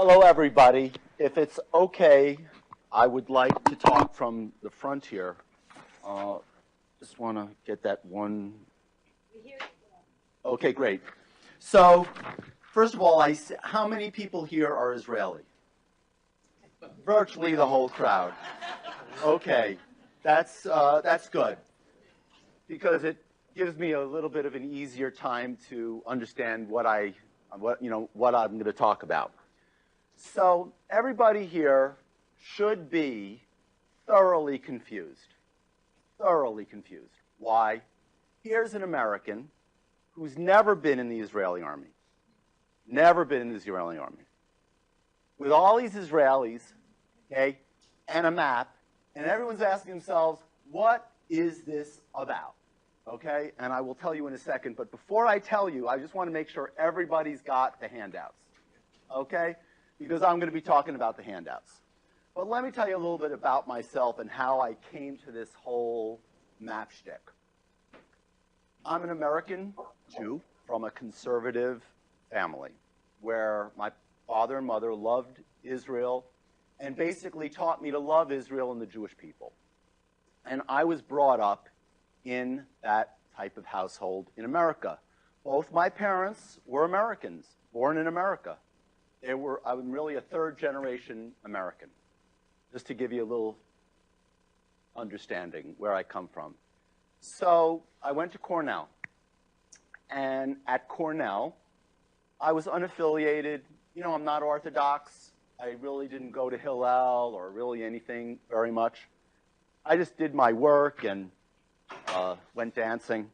Hello, everybody. If it's okay, I would like to talk from the front here. Just want to get that one. Okay, great. So, first of all, how many people here are Israeli? Virtually the whole crowd. Okay, that's good, because it gives me a little bit of an easier time to understand what I'm going to talk about. So everybody here should be thoroughly confused. Thoroughly confused. Why? Here's an American who's never been in the Israeli army. Never been in the Israeli army. With all these Israelis, okay, and a map, and everyone's asking themselves, what is this about? Okay, and I will tell you in a second, but before I tell you, I just want to make sure everybody's got the handouts. Okay? Because I'm going to be talking about the handouts. But let me tell you a little bit about myself and how I came to this whole map shtick. I'm an American Jew from a conservative family where my father and mother loved Israel and basically taught me to love Israel and the Jewish people. And I was brought up in that type of household in America. Both my parents were Americans, born in America. I'm really a third-generation American, just to give you a little understanding where I come from. So I went to Cornell, and at Cornell, I was unaffiliated. You know, I'm not Orthodox. I really didn't go to Hillel or really anything very much. I just did my work and went dancing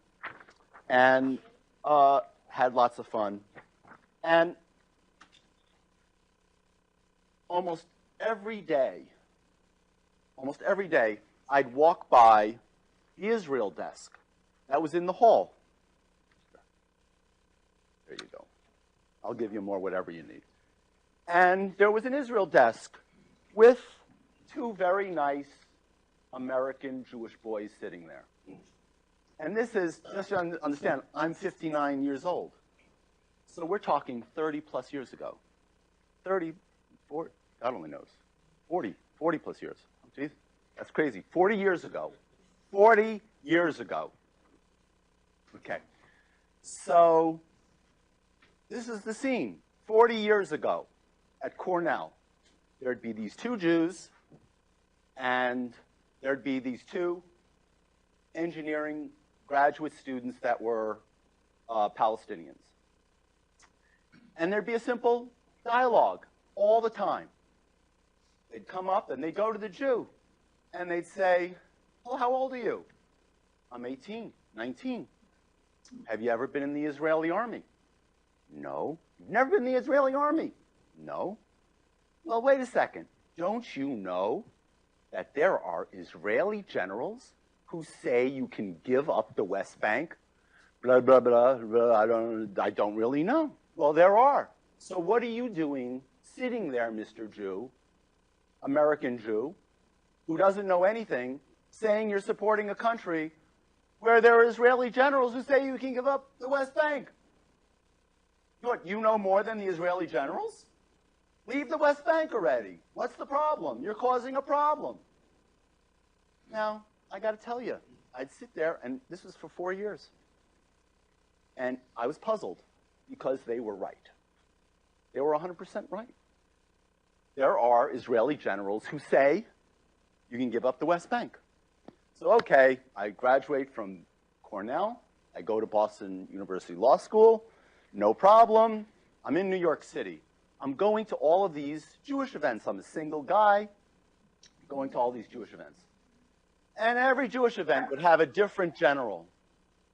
and had lots of fun. And almost every day, I'd walk by the Israel desk that was in the hall. There you go. I'll give you more whatever you need. And there was an Israel desk with two very nice American Jewish boys sitting there. And this is, just to understand, I'm 59 years old. So we're talking 30 plus years ago. 30, 40, God only knows. 40 plus years. Jeez, that's crazy. 40 years ago. 40 years ago. Okay. So this is the scene. 40 years ago at Cornell, there'd be these two Jews, and there'd be these two engineering graduate students that were Palestinians. And there'd be a simple dialogue all the time. They'd come up and they'd go to the Jew and they'd say, well, how old are you? I'm 18, 19. Have you ever been in the Israeli army? No. You've never been in the Israeli army? No. Well, wait a second. Don't you know that there are Israeli generals who say you can give up the West Bank? Blah, blah, blah, blah. I don't really know. Well, there are. So what are you doing sitting there, Mr. Jew, American Jew, who doesn't know anything, saying you're supporting a country where there are Israeli generals who say you can give up the West Bank? What, you know more than the Israeli generals? Leave the West Bank already. What's the problem? You're causing a problem. Now, I got to tell you, I'd sit there, and this was for 4 years. And I was puzzled because they were right. They were 100% right. There are Israeli generals who say you can give up the West Bank. So, okay, I graduate from Cornell. I go to Boston University Law School. No problem. I'm in New York City. I'm going to all of these Jewish events. I'm a single guy going to all these Jewish events. And every Jewish event would have a different general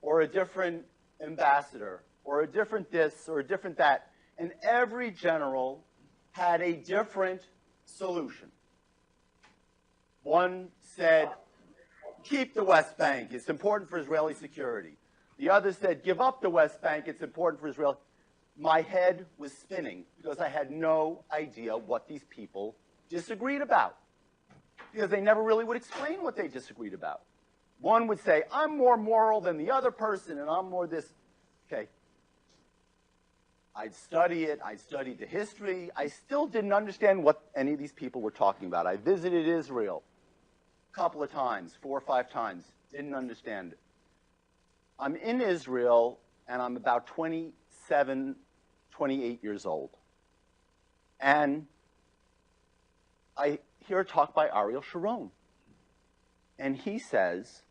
or a different ambassador or a different this or a different that. And every general had a different solution. One said, keep the West Bank. It's important for Israeli security. The other said, give up the West Bank. It's important for Israel. My head was spinning because I had no idea what these people disagreed about, because they never really would explain what they disagreed about. One would say, I'm more moral than the other person, and I'm more this. Okay. I'd study it. I studied the history. I still didn't understand what any of these people were talking about. I visited Israel a couple of times, 4 or 5 times. Didn't understand it. I'm in Israel, and I'm about 27, 28 years old. And I hear a talk by Ariel Sharon. And he says,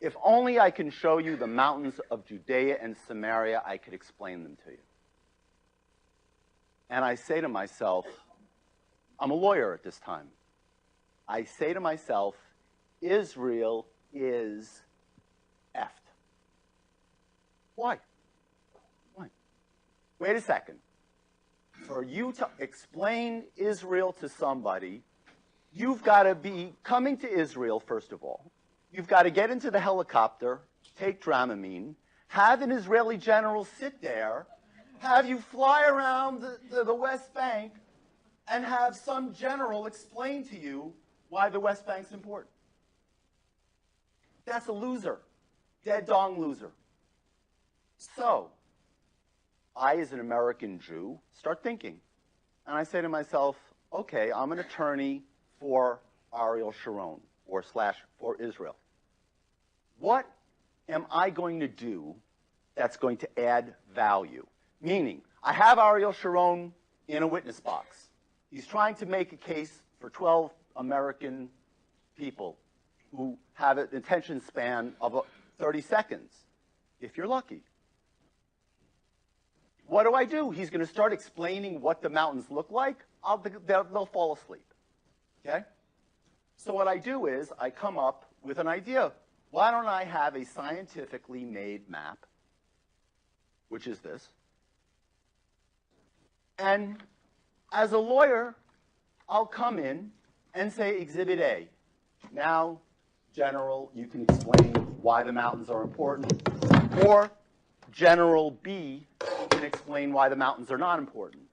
if only I can show you the mountains of Judea and Samaria, I could explain them to you. And I say to myself, I'm a lawyer at this time. I say to myself, Israel is effed. Why? Why? Wait a second. For you to explain Israel to somebody, you've got to be coming to Israel, first of all. You've got to get into the helicopter, take Dramamine, have an Israeli general sit there, have you fly around the West Bank, and have some general explain to you why the West Bank's important. That's a loser. Dead dong loser. So, I, as an American Jew, start thinking. And I say to myself, okay, I'm an attorney for Ariel Sharon, or / for Israel. What am I going to do that's going to add value? Meaning, I have Ariel Sharon in a witness box. He's trying to make a case for 12 American people who have an attention span of 30 seconds, if you're lucky. What do? He's going to start explaining what the mountains look like. They'll fall asleep. Okay? So what I do is I come up with an idea. Why don't I have a scientifically made map, which is this, and as a lawyer, I'll come in and say, Exhibit A. Now, General, you can explain why the mountains are important. Or General B can explain why the mountains are not important.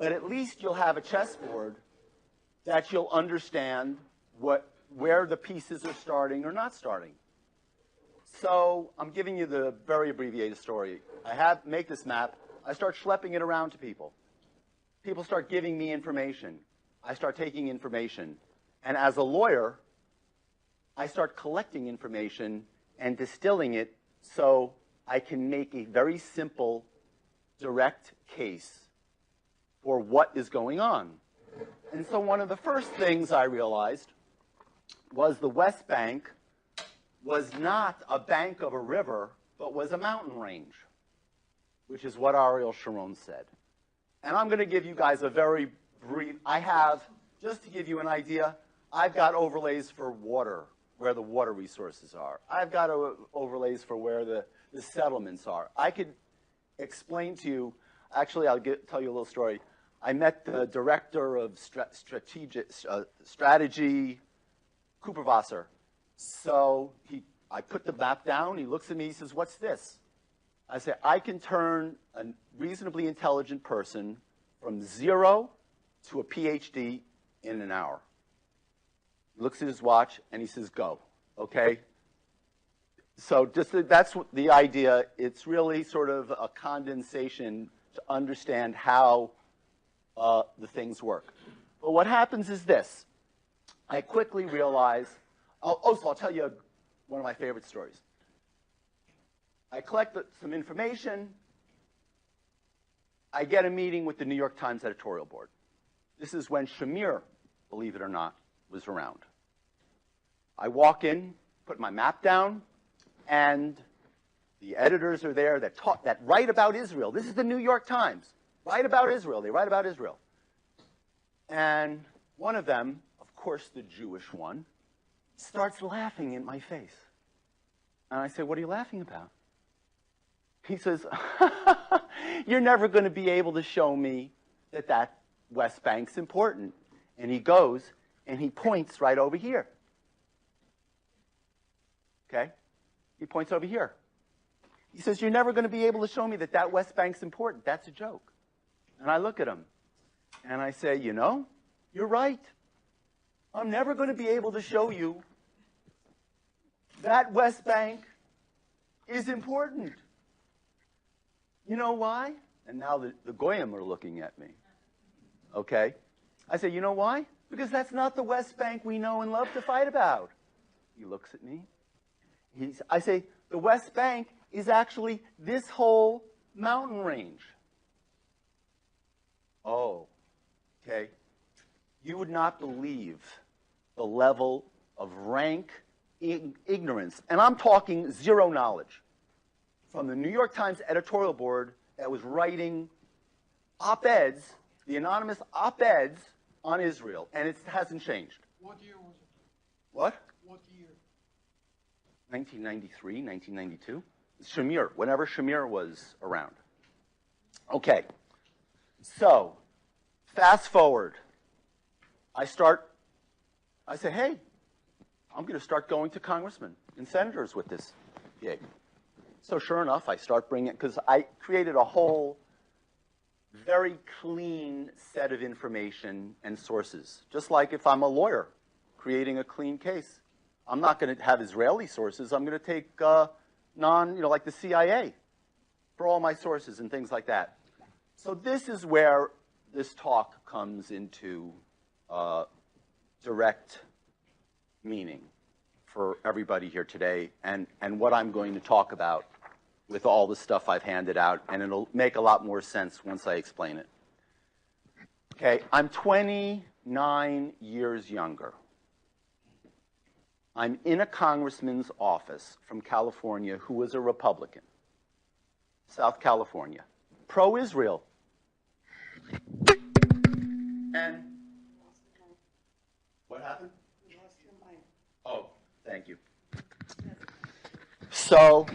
But at least you'll have a chessboard that you'll understand where the pieces are starting or not starting. So I'm giving you the very abbreviated story. Make this map. I start schlepping it around to people. People start giving me information. I start taking information. And as a lawyer, I start collecting information and distilling it so I can make a very simple, direct case for what is going on. And so one of the first things I realized was the West Bank was not a bank of a river, but was a mountain range, which is what Ariel Sharon said. And I'm going to give you guys a very brief, just to give you an idea, I've got overlays for water, where the water resources are. I've got overlays for where the settlements are. I could explain to you, actually tell you a little story. I met the director of strategy, Cooperwasser. So I put the map down, he looks at me, he says, what's this? I say, I can turn a reasonably intelligent person from 0 to a PhD in an hour. He looks at his watch and he says, go, okay? So that's the idea. It's really sort of a condensation to understand how the things work. But what happens is this. I quickly realize, so I'll tell you one of my favorite stories. I collect some information. I get a meeting with the New York Times editorial board. This is when Shamir, believe it or not, was around. I walk in, put my map down, and the editors are there that write about Israel. This is the New York Times. Write about Israel. They write about Israel. And one of them, of course the Jewish one, starts laughing in my face. And I say, what are you laughing about? He says, you're never going to be able to show me that West Bank's important. And he goes and he points right over here. Okay? He points over here. He says, you're never going to be able to show me that West Bank's important. That's a joke. And I look at him and I say, you know, you're right. I'm never going to be able to show you that West Bank is important. You know why? And now the Goyim are looking at me. Okay? I say, you know why? Because that's not the West Bank we know and love to fight about. He looks at me. I say, the West Bank is actually this whole mountain range. Oh, okay. You would not believe the level of rank ignorance, and I'm talking zero knowledge, from the New York Times editorial board that was writing op-eds, the anonymous op-eds on Israel, and it hasn't changed. What year was it? What? What year? 1993, 1992. Shamir, whenever Shamir was around. Okay, so fast forward. I say, hey, I'm going to start going to congressmen and senators with this gig. So sure enough, I start bringing it, because I created a whole very clean set of information and sources. Just like if I'm a lawyer creating a clean case. I'm not going to have Israeli sources. I'm going to take like the CIA for all my sources and things like that. So this is where this talk comes into direct meaning for everybody here today, and what I'm going to talk about with all the stuff I've handed out, and it'll make a lot more sense once I explain it. Okay, I'm 29 years younger. I'm in a congressman's office from California who was a Republican, South California, pro-Israel. And what happened? Oh, thank you. So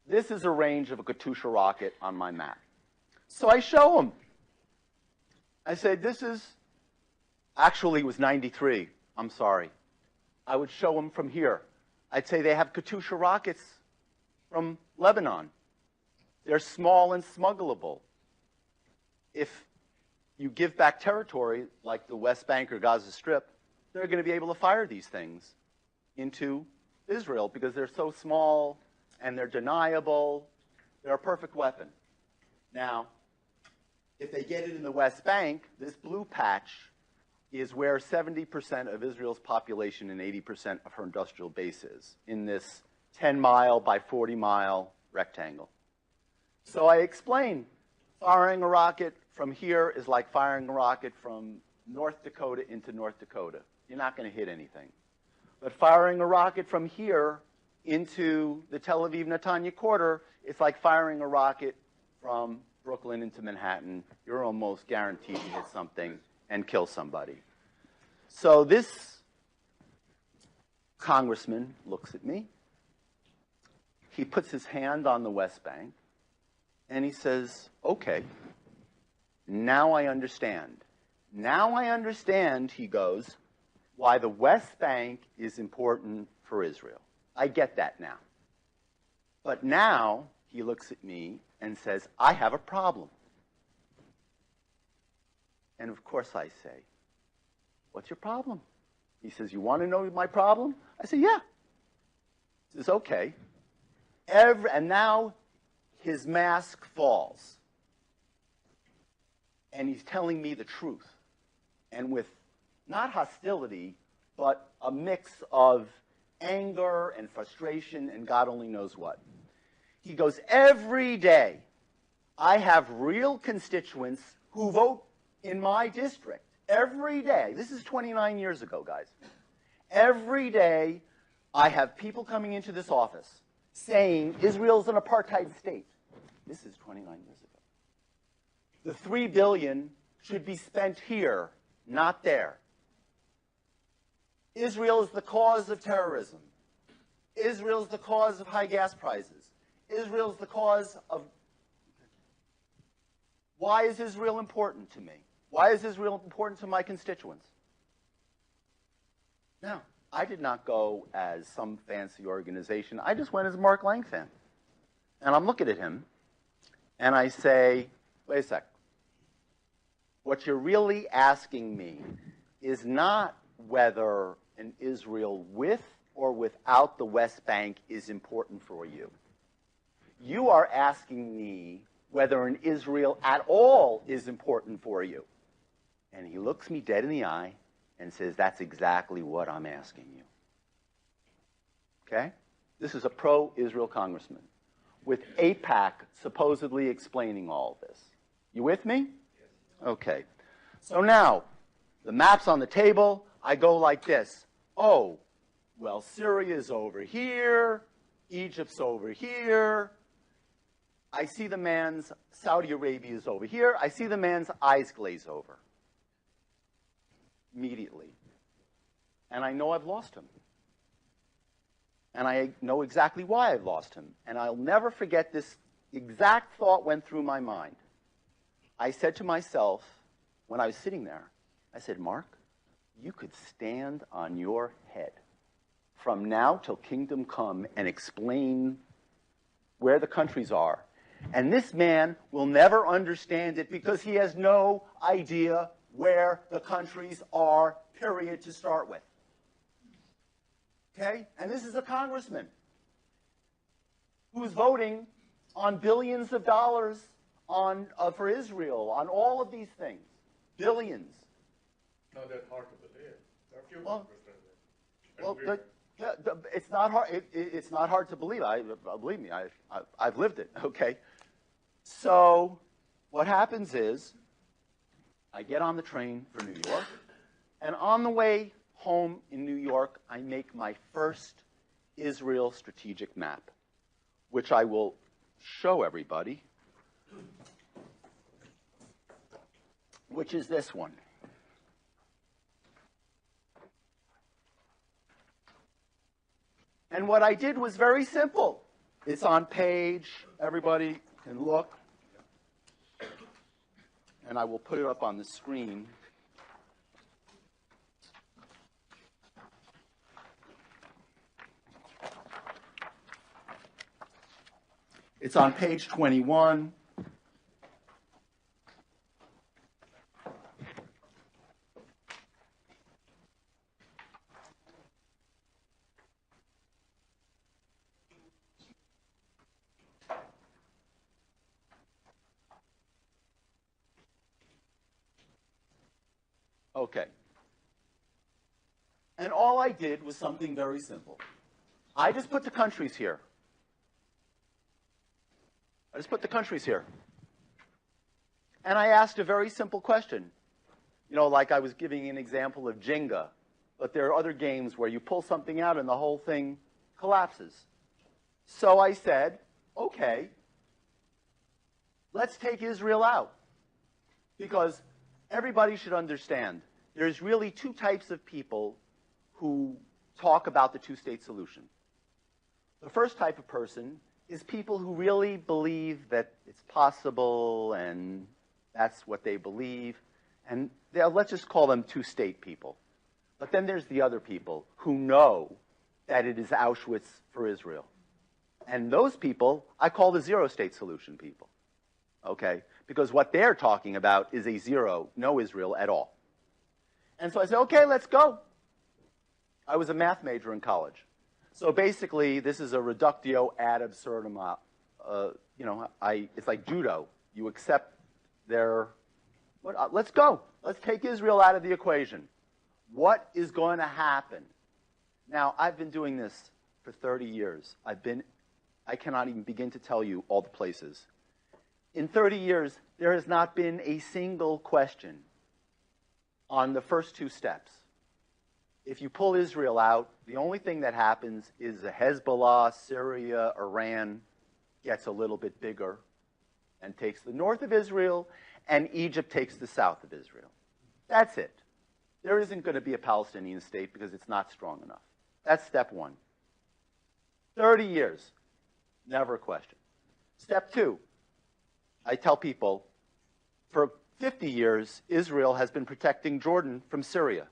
this is a range of a Katyusha rocket on my map. So I show him. I say, this is, actually it was 93. I'm sorry. I would show him from here. I'd say they have Katyusha rockets from Lebanon. They're small and smuggleable. If you give back territory, like the West Bank or Gaza Strip, they're going to be able to fire these things into Israel because they're so small and they're deniable. They're a perfect weapon. Now, if they get it in the West Bank, this blue patch is where 70% of Israel's population and 80% of her industrial base is, in this 10-mile by 40-mile rectangle. So I explain, firing a rocket from here is like firing a rocket from North Dakota into North Dakota. You're not going to hit anything. But firing a rocket from here into the Tel Aviv-Netanya corridor, it's like firing a rocket from Brooklyn into Manhattan. You're almost guaranteed to hit something and kill somebody. So this congressman looks at me. He puts his hand on the West Bank, and he says, okay, now I understand. Now I understand, he goes, why the West Bank is important for Israel. I get that now. But now he looks at me and says, I have a problem. And of course I say, what's your problem? He says, you want to know my problem? I say, yeah. He says, okay. And now his mask falls. And he's telling me the truth. And with not hostility, but a mix of anger and frustration and God only knows what. He goes, every day I have real constituents who vote in my district. Every day. This is 29 years ago, guys. Every day I have people coming into this office saying Israel's an apartheid state. This is 29 years ago. The $3 billion should be spent here, not there. Israel is the cause of terrorism. Israel is the cause of high gas prices. Israel is the cause of... Why is Israel important to me? Why is Israel important to my constituents? No, I did not go as some fancy organization. I just went as Mark Langfan. And I'm looking at him, and I say, wait a sec. What you're really asking me is not whether an Israel with or without the West Bank is important for you. You are asking me whether an Israel at all is important for you. And he looks me dead in the eye and says, that's exactly what I'm asking you. Okay? This is a pro-Israel congressman with AIPAC supposedly explaining all of this. You with me? Okay. So now, the map's on the table. I go like this. Oh, well, Syria's over here. Egypt's over here. I see the man's, Saudi Arabia is over here. I see the man's eyes glaze over immediately. And I know I've lost him. And I know exactly why I've lost him. And I'll never forget this exact thought went through my mind. I said to myself, when I was sitting there, I said, Mark, you could stand on your head from now till kingdom come and explain where the countries are. And this man will never understand it because he has no idea where the countries are, period, to start with. Okay? And this is a congressman who's voting on billions of dollars for Israel, on all of these things. Billions. Not that hard to believe. There are a few it's not hard. It's not hard to believe. Believe me, I've lived it. Okay. So what happens is, I get on the train for New York, and on the way home in New York, I make my first Israel strategic map, which I will show everybody, which is this one. And what I did was very simple. It's on page, everybody can look, and I will put it up on the screen. It's on page 21. Okay. And all I did was something very simple. I just put the countries here. I just put the countries here. And I asked a very simple question. You know, like I was giving an example of Jenga, but there are other games where you pull something out and the whole thing collapses. So I said, okay, let's take Israel out. Because everybody should understand, there's really two types of people who talk about the two-state solution. The first type of person is people who really believe that it's possible and that's what they believe. And let's just call them two-state people. But then there's the other people who know that it is Auschwitz for Israel. And those people, I call the zero-state solution people. Okay? Because what they're talking about is a zero, no Israel at all. And so I said, okay, let's go. I was a math major in college. So basically, this is a reductio ad absurdum. It's like judo. You accept their, let's go. Let's take Israel out of the equation. What is going to happen? Now, I've been doing this for 30 years. I cannot even begin to tell you all the places. In 30 years, there has not been a single question on the first two steps. If you pull Israel out, the only thing that happens is the Hezbollah, Syria, Iran gets a little bit bigger and takes the north of Israel, and Egypt takes the south of Israel. That's it. There isn't going to be a Palestinian state because it's not strong enough. That's step one. 30 years, never a question. Step two, I tell people, for 50 years, Israel has been protecting Jordan from Syria.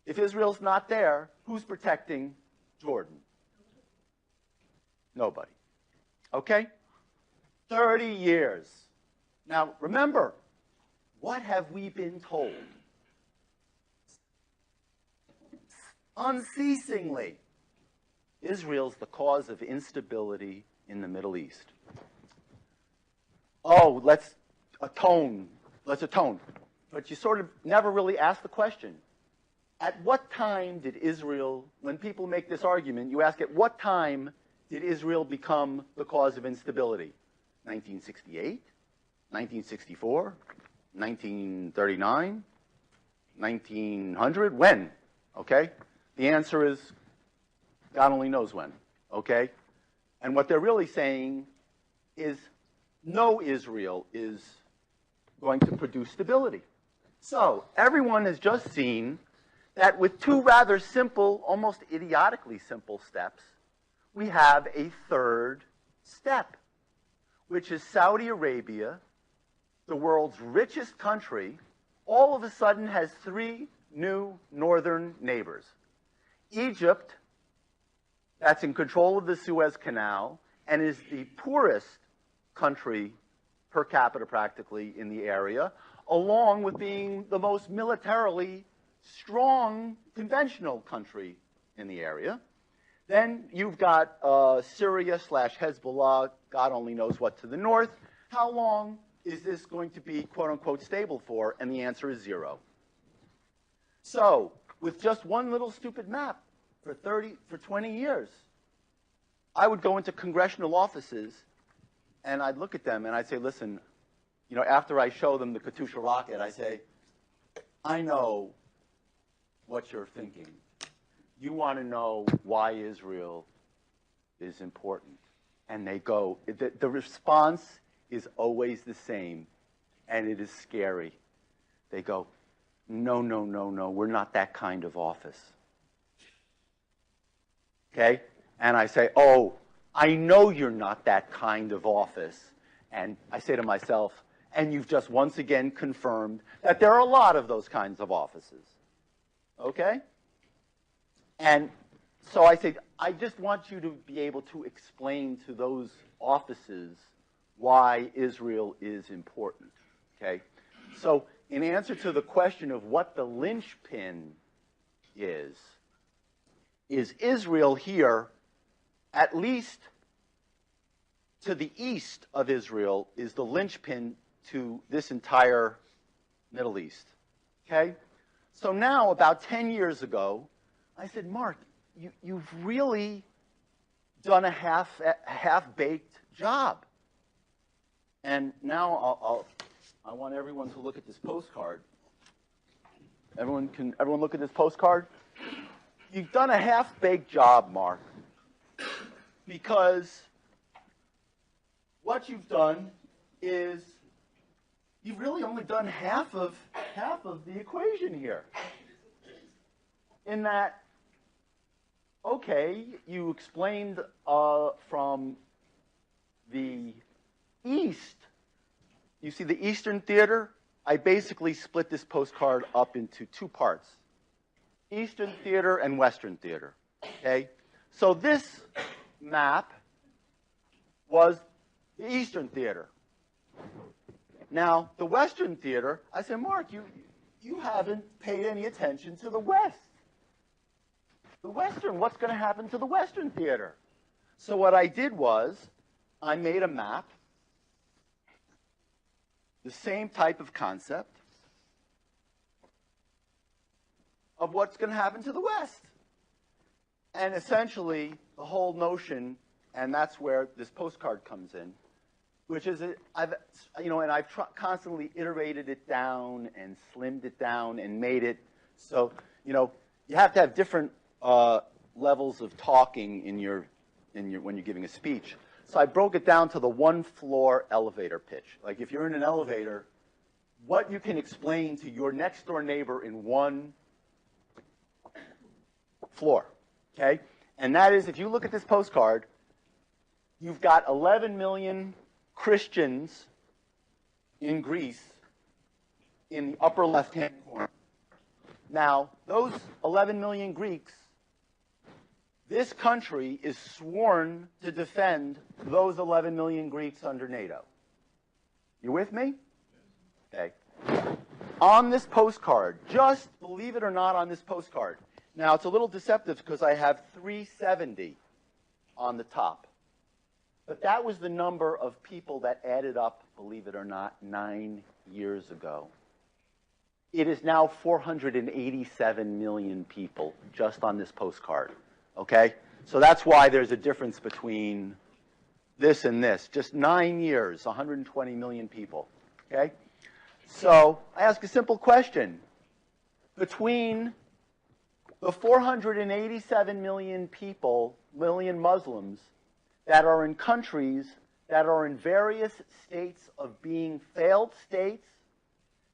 If Israel's not there, who's protecting Jordan? Nobody. Okay? 30 years. Now, remember, what have we been told? Unceasingly. Israel's the cause of instability in the Middle East. Oh, let's atone. But you sort of never really ask the question. At what time did Israel, when people make this argument, you ask at what time did Israel become the cause of instability? 1968? 1964? 1939? 1900? When? Okay? The answer is God only knows when. Okay? And what they're really saying is no Israel is going to produce stability. So everyone has just seen that with two rather simple, almost idiotically simple steps, we have a third step, which is Saudi Arabia, the world's richest country, all of a sudden has three new northern neighbors. Egypt, that's in control of the Suez Canal and is the poorest country per capita practically in the area, along with being the most militarily strong conventional country in the area. Then you've got Syria/Hezbollah, God only knows what to the north. How long is this going to be, quote unquote, stable for? And the answer is 0. So, with just one little stupid map for 20 years, I would go into congressional offices and I'd look at them and I'd say, listen, you know, after I show them the Katyusha rocket, I say, I know what you're thinking. You want to know why Israel is important. And they go, the response is always the same, and it is scary. They go, no, no, no, no, we're not that kind of office. Okay? And I say, oh, I know you're not that kind of office. And I say to myself, and you've just once again confirmed that there are a lot of those kinds of offices. Okay? And so I say, I just want you to be able to explain to those offices why Israel is important. Okay? So in answer to the question of what the linchpin is Israel here, at least to the east of Israel, is the linchpin to this entire Middle East. Okay? So now, about 10 years ago, I said, Mark, you've really done a half-baked job. And now I want everyone to look at this postcard. Everyone look at this postcard? You've done a half-baked job, Mark, because what you've done is you've really only done half of the equation here. In that, okay, you explained from the east. You see the Eastern Theater? I basically split this postcard up into two parts. Eastern Theater and Western Theater. Okay? So this map was the Eastern Theater. Now, the Western Theater, I said, Mark, you haven't paid any attention to the West. The Western, what's going to happen to the Western Theater? So what I did was I made a map, the same type of concept of what's going to happen to the West. And essentially, the whole notion, and that's where this postcard comes in, which is, I've constantly iterated it down and slimmed it down and made it so, you have to have different levels of talking when you're giving a speech. So I broke it down to the one-floor elevator pitch. Like if you're in an elevator, what you can explain to your next-door neighbor in one floor, okay? And that is, if you look at this postcard, you've got 11 million Christians in Greece in the upper left-hand corner. Now, those 11 million Greeks, this country is sworn to defend those 11 million Greeks under NATO. You with me? Okay. On this postcard, just believe it or not on this postcard. Now, it's a little deceptive because I have 370 on the top. But that was the number of people that added up, believe it or not, 9 years ago. It is now 487 million people just on this postcard, okay? So that's why there's a difference between this and this. Just 9 years, 120 million people, okay? So I ask a simple question. Between the 487 million people, million Muslims, that are in countries that are in various states of being failed states,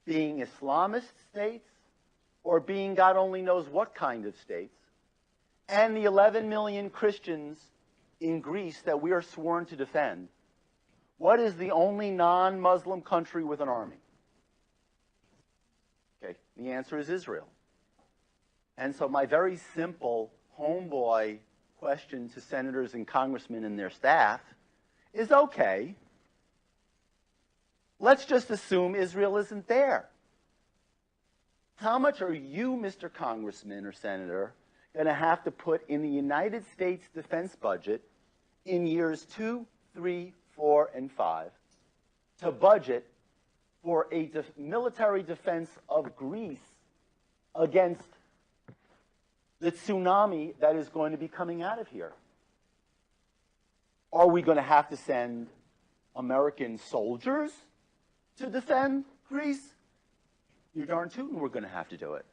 being Islamist states, or being God only knows what kind of states, and the 11 million Christians in Greece that we are sworn to defend, what is the only non-Muslim country with an army? Okay, the answer is Israel. And so my very simple homeboy question to senators and congressmen and their staff is, okay, let's just assume Israel isn't there. How much are you, Mr. Congressman or Senator, going to have to put in the United States defense budget in years 2, 3, 4, and 5 to budget for a military defense of Greece against the tsunami that is going to be coming out of here? Are we going to have to send American soldiers to defend Greece? You're darn tootin' we're going to have to do it.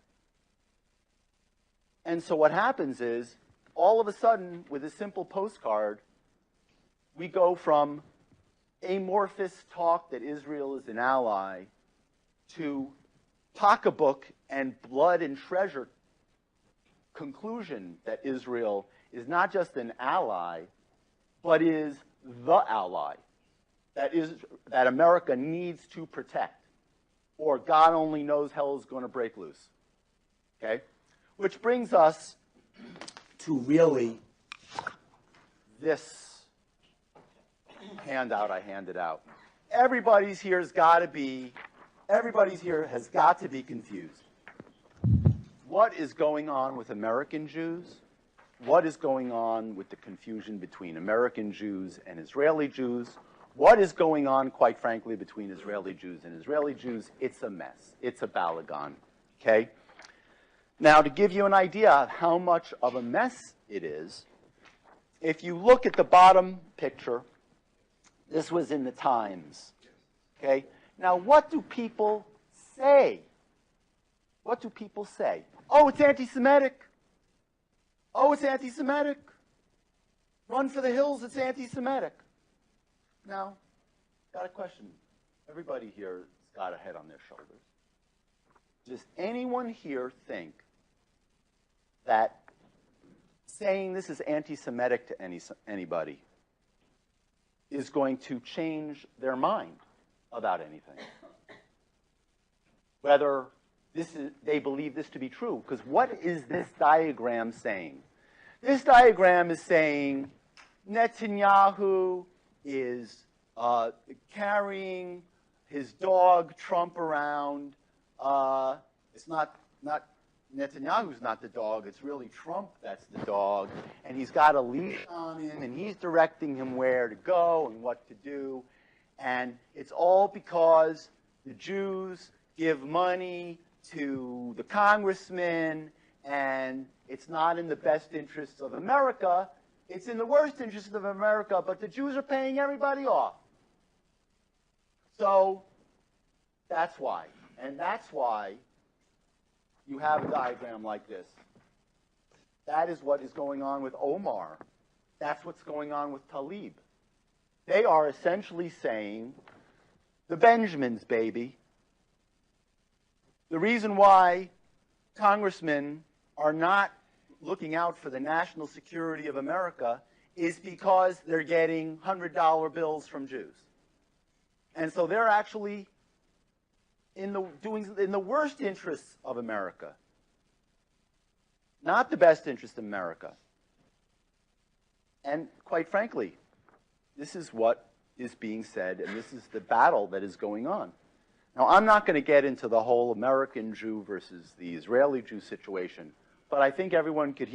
And so what happens is, all of a sudden, with a simple postcard, we go from amorphous talk that Israel is an ally to pocketbook and blood and treasure conclusion that Israel is not just an ally, but is the ally that America needs to protect, or God only knows hell is going to break loose. Okay? Which brings us to really this handout I handed out. Everybody's here has got to be confused. What is going on with American Jews? What is going on with the confusion between American Jews and Israeli Jews? What is going on, quite frankly, between Israeli Jews and Israeli Jews? It's a mess. It's a balagan. Okay? Now, to give you an idea of how much of a mess it is, if you look at the bottom picture, this was in the Times. Okay? Now, what do people say? What do people say? Oh, it's anti-Semitic. Oh, it's anti-Semitic. Run for the hills, it's anti-Semitic. Now, got a question. Everybody here has got a head on their shoulders. Does anyone here think that saying this is anti-Semitic to anybody is going to change their mind about anything? Whether they believe this to be true. Because what is this diagram saying? This diagram is saying Netanyahu is carrying his dog Trump around. It's not Netanyahu's not the dog. It's really Trump that's the dog. And he's got a leash on him, and he's directing him where to go and what to do. And it's all because the Jews give money to the congressman, and it's not in the best interests of America. It's in the worst interests of America, but the Jews are paying everybody off. So that's why. And that's why you have a diagram like this. That is what is going on with Omar. That's what's going on with Tlaib. They are essentially saying, the Benjamins, baby. The reason why congressmen are not looking out for the national security of America is because they're getting $100 bills from Jews. And so they're actually in the worst interests of America, not the best interest of America. And quite frankly, this is what is being said, and this is the battle that is going on. Now, I'm not going to get into the whole American Jew versus the Israeli Jew situation, but I think everyone could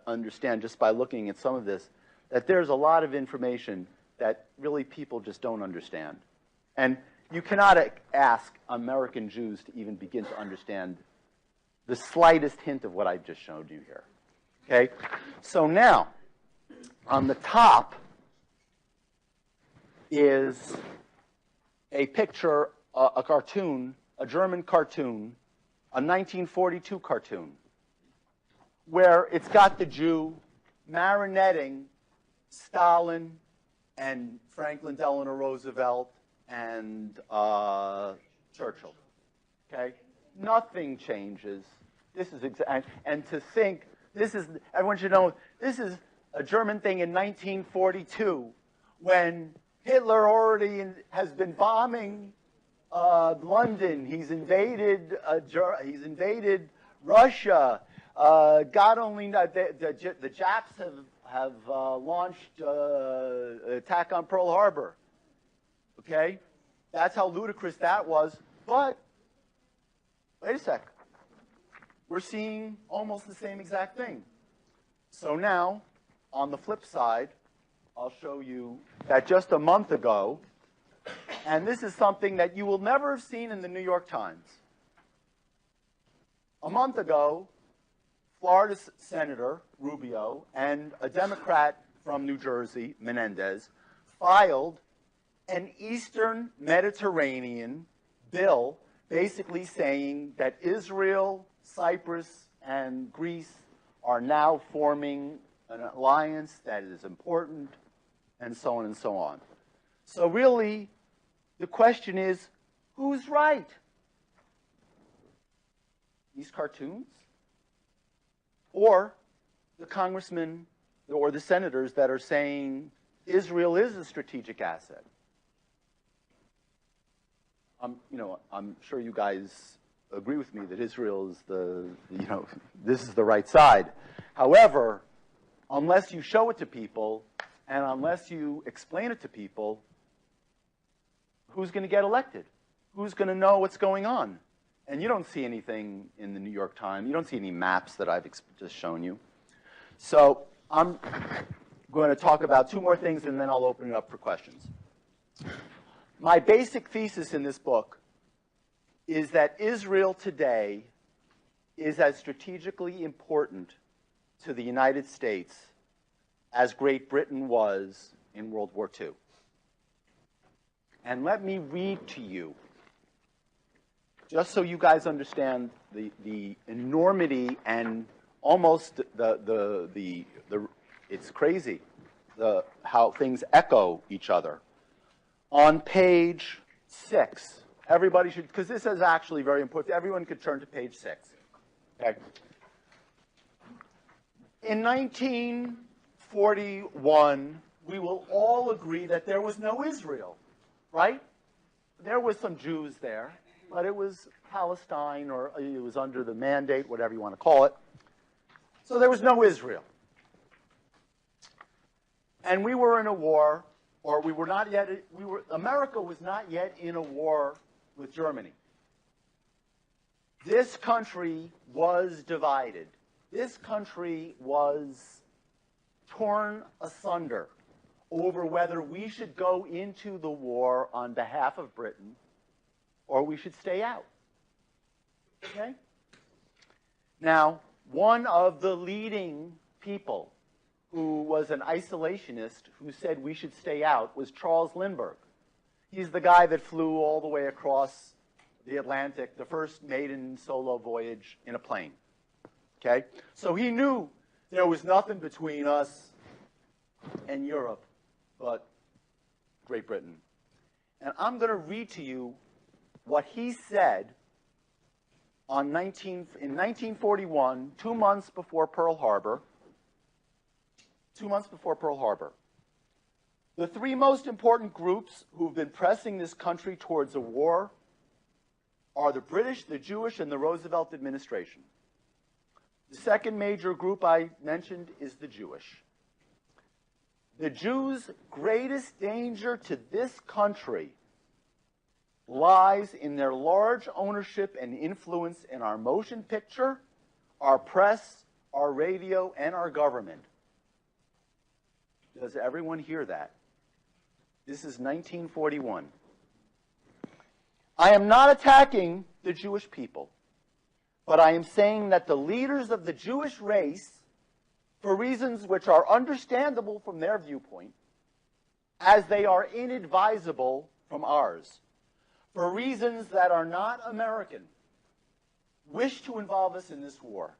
understand just by looking at some of this that there's a lot of information that really people just don't understand. And you cannot ask American Jews to even begin to understand the slightest hint of what I've just showed you here. Okay? So now, on the top is a picture, a cartoon, a German cartoon, a 1942 cartoon, where it's got the Jew marionetting Stalin and Franklin Delano Roosevelt and Churchill. Okay? Nothing changes. This is and to think, this is, everyone should know, this is a German thing in 1942 when Hitler already has been bombing London. He's invaded Russia. God only knows, the Japs have launched an attack on Pearl Harbor. Okay? That's how ludicrous that was. But, wait a sec. We're seeing almost the same exact thing. So now, on the flip side, I'll show you that just a month ago, and this is something that you will never have seen in the New York Times. A month ago, Florida Senator Rubio and a Democrat from New Jersey, Menendez, filed an Eastern Mediterranean bill basically saying that Israel, Cyprus, and Greece are now forming an alliance that is important, and so on and so on. So really, the question is, who's right? These cartoons? Or the congressmen or the senators that are saying Israel is a strategic asset? I'm sure you guys agree with me that Israel is this is the right side. However, unless you show it to people and unless you explain it to people, who's going to get elected? Who's going to know what's going on? And you don't see anything in the New York Times. You don't see any maps that I've just shown you. So I'm going to talk about two more things, and then I'll open it up for questions. My basic thesis in this book is that Israel today is as strategically important to the United States as Great Britain was in World War II. And let me read to you, just so you guys understand the enormity and almost it's crazy, how things echo each other. On page 6, everybody should, because this is actually very important, everyone could turn to page 6. Okay. In 1941, we will all agree that there was no Israel, right? There was some Jews there, but it was Palestine, or it was under the mandate, whatever you want to call it. So there was no Israel. And we were in a war, or we were not yet, America was not yet in a war with Germany. This country was divided. This country was torn asunder over whether we should go into the war on behalf of Britain or we should stay out. Okay? Now, one of the leading people who was an isolationist who said we should stay out was Charles Lindbergh. He's the guy that flew all the way across the Atlantic, the first maiden solo voyage in a plane. Okay? So he knew there was nothing between us and Europe but Great Britain. And I'm going to read to you what he said in 1941, 2 months before Pearl Harbor. 2 months before Pearl Harbor. The three most important groups who've been pressing this country towards a war are the British, the Jewish, and the Roosevelt administration. The second major group I mentioned is the Jewish. The Jews' greatest danger to this country lies in their large ownership and influence in our motion picture, our press, our radio, and our government. Does everyone hear that? This is 1941. I am not attacking the Jewish people, but I am saying that the leaders of the Jewish race, for reasons which are understandable from their viewpoint, as they are inadvisable from ours, for reasons that are not American, wish to involve us in this war.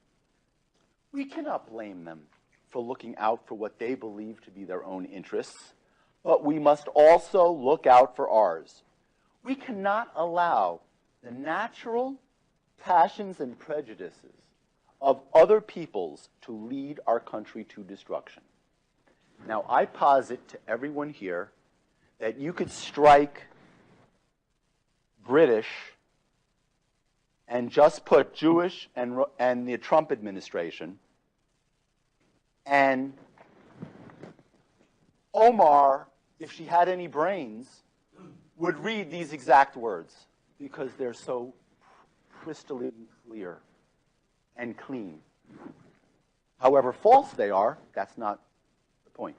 We cannot blame them for looking out for what they believe to be their own interests, but we must also look out for ours. We cannot allow the natural passions and prejudices of other peoples to lead our country to destruction. Now, I posit to everyone here that you could strike British and just put Jewish and the Trump administration, and Omar, if she had any brains, would read these exact words because they're so crystalline clear and clean. However false they are, that's not the point.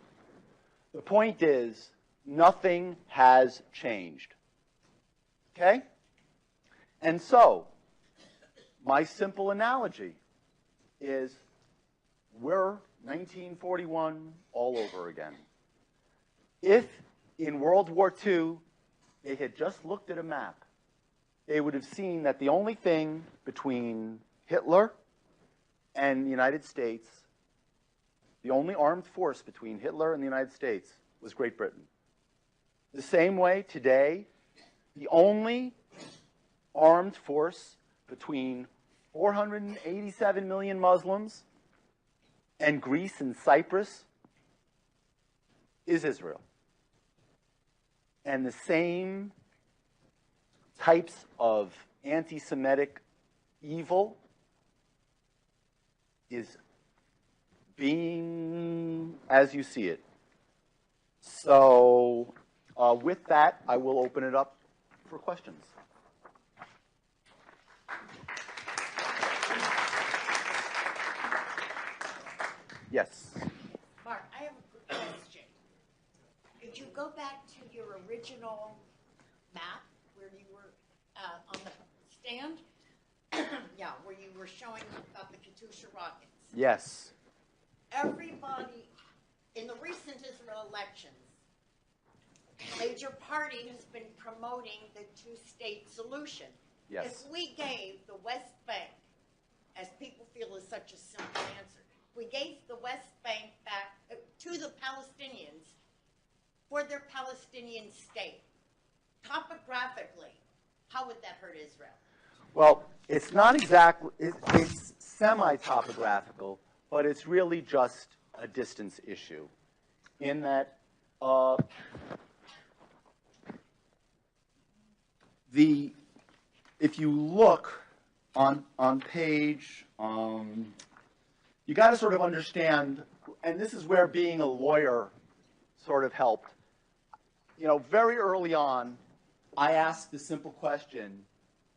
The point is, nothing has changed. Okay? And so, my simple analogy is we're 1941 all over again. If in World War II they had just looked at a map, they would have seen that the only thing between Hitler and the United States, the only armed force between Hitler and the United States was Great Britain. The same way today, the only armed force between 487 million Muslims and Greece and Cyprus is Israel. And the same types of anti-Semitic evil is being as you see it. So with that, I will open it up for questions. Yes. Mark, I have a question. Could you go back to your original map where you were on the stand? Yeah, where you were showing about the Katyusha rockets. Yes. Everybody in the recent Israel elections, major party has been promoting the two-state solution. Yes. If we gave the West Bank, as people feel is such a simple answer, we gave the West Bank back to the Palestinians for their Palestinian state. Topographically, how would that hurt Israel? Well, it's not exactly, it's semi-topographical, but it's really just a distance issue in that if you look on page, you got to sort of understand, and this is where being a lawyer sort of helped. You know, very early on, I asked the simple question,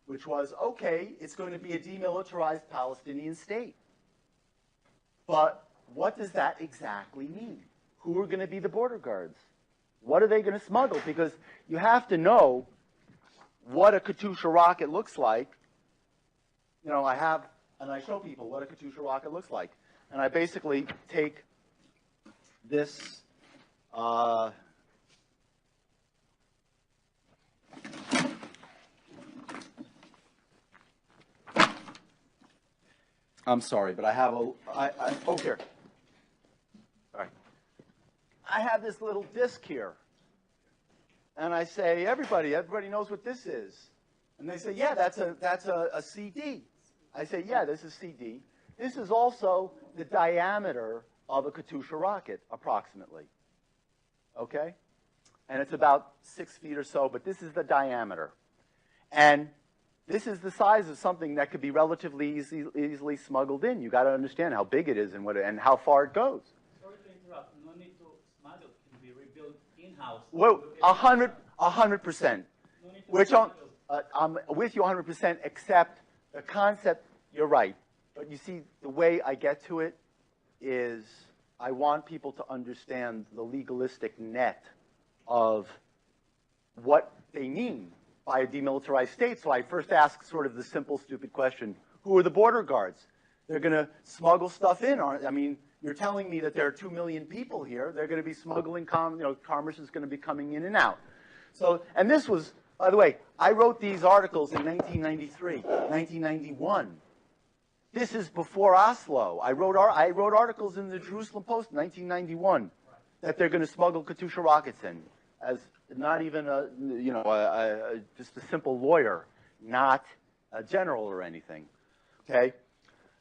which was, okay, it's going to be a demilitarized Palestinian state. But what does that exactly mean? Who are going to be the border guards? What are they going to smuggle? Because you have to know what a Katyusha rocket looks like. You know, I show people what a Katyusha rocket looks like. And I basically take this I'm sorry, but I have oh, here. All right. I have this little disc here. And I say, everybody knows what this is. And they say, yeah, that's a CD. I say, yeah, this is CD. This is also the diameter of a Katyusha rocket, approximately. Okay? And it's about 6 feet or so, but this is the diameter. And this is the size of something that could be relatively easily smuggled in. You got to understand how big it is and how far it goes. Sorry to interrupt. No need to smuggle. It can be rebuilt in-house. Well, 100%. No need to Which smuggle. I'm with you 100%, except the concept. You're right, but you see, the way I get to it is I want people to understand the legalistic net of what they mean by a demilitarized state. So I first ask sort of the simple, stupid question, who are the border guards? They're going to smuggle stuff in, aren't I mean, you're telling me that there are 2 million people here. They're going to be smuggling, commerce is going to be coming in and out. So, and this was, by the way, I wrote these articles in 1993, 1991. This is before Oslo. I wrote articles in the Jerusalem Post in 1991 that they're going to smuggle Katyusha rockets in, as not even just a simple lawyer, not a general or anything. Okay,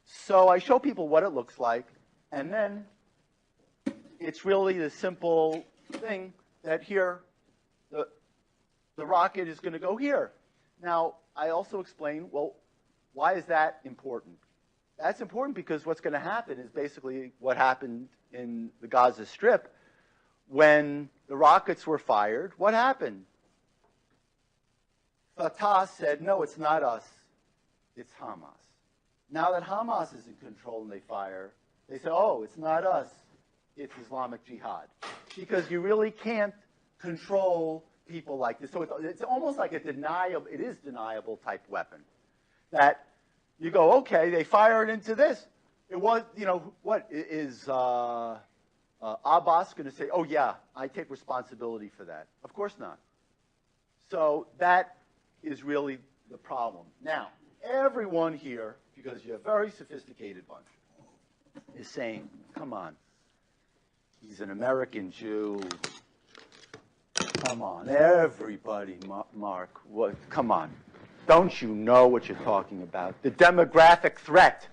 so I show people what it looks like, and then it's really the simple thing that here, the rocket is going to go here. Now, I also explain, well, why is that important? That's important because what's going to happen is basically what happened in the Gaza Strip. When the rockets were fired, what happened? Fatah said, no, it's not us, it's Hamas. Now that Hamas is in control and they fire, they say, oh, it's not us, it's Islamic Jihad. Because you really can't control people like this. So it's almost like it is deniable type weapon. That you go, okay, they fired into this. It was, what is Abbas going to say, oh yeah, I take responsibility for that? Of course not. So that is really the problem. Now, everyone here, because you're a very sophisticated bunch, is saying, come on, he's an American Jew. Come on, everybody, Mark, what, come on. Don't you know what you're talking about? The demographic threat.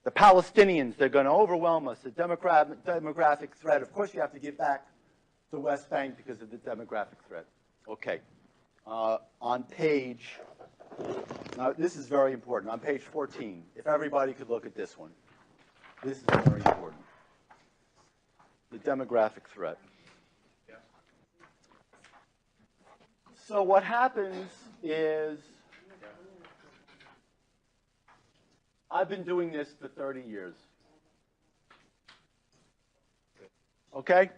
The Palestinians, they're going to overwhelm us. The demographic threat. Of course, you have to give back the West Bank because of the demographic threat. Okay. On page, now this is very important. On page 14, if everybody could look at this one. This is very important. The demographic threat. So what happens is, I've been doing this for 30 years. Okay?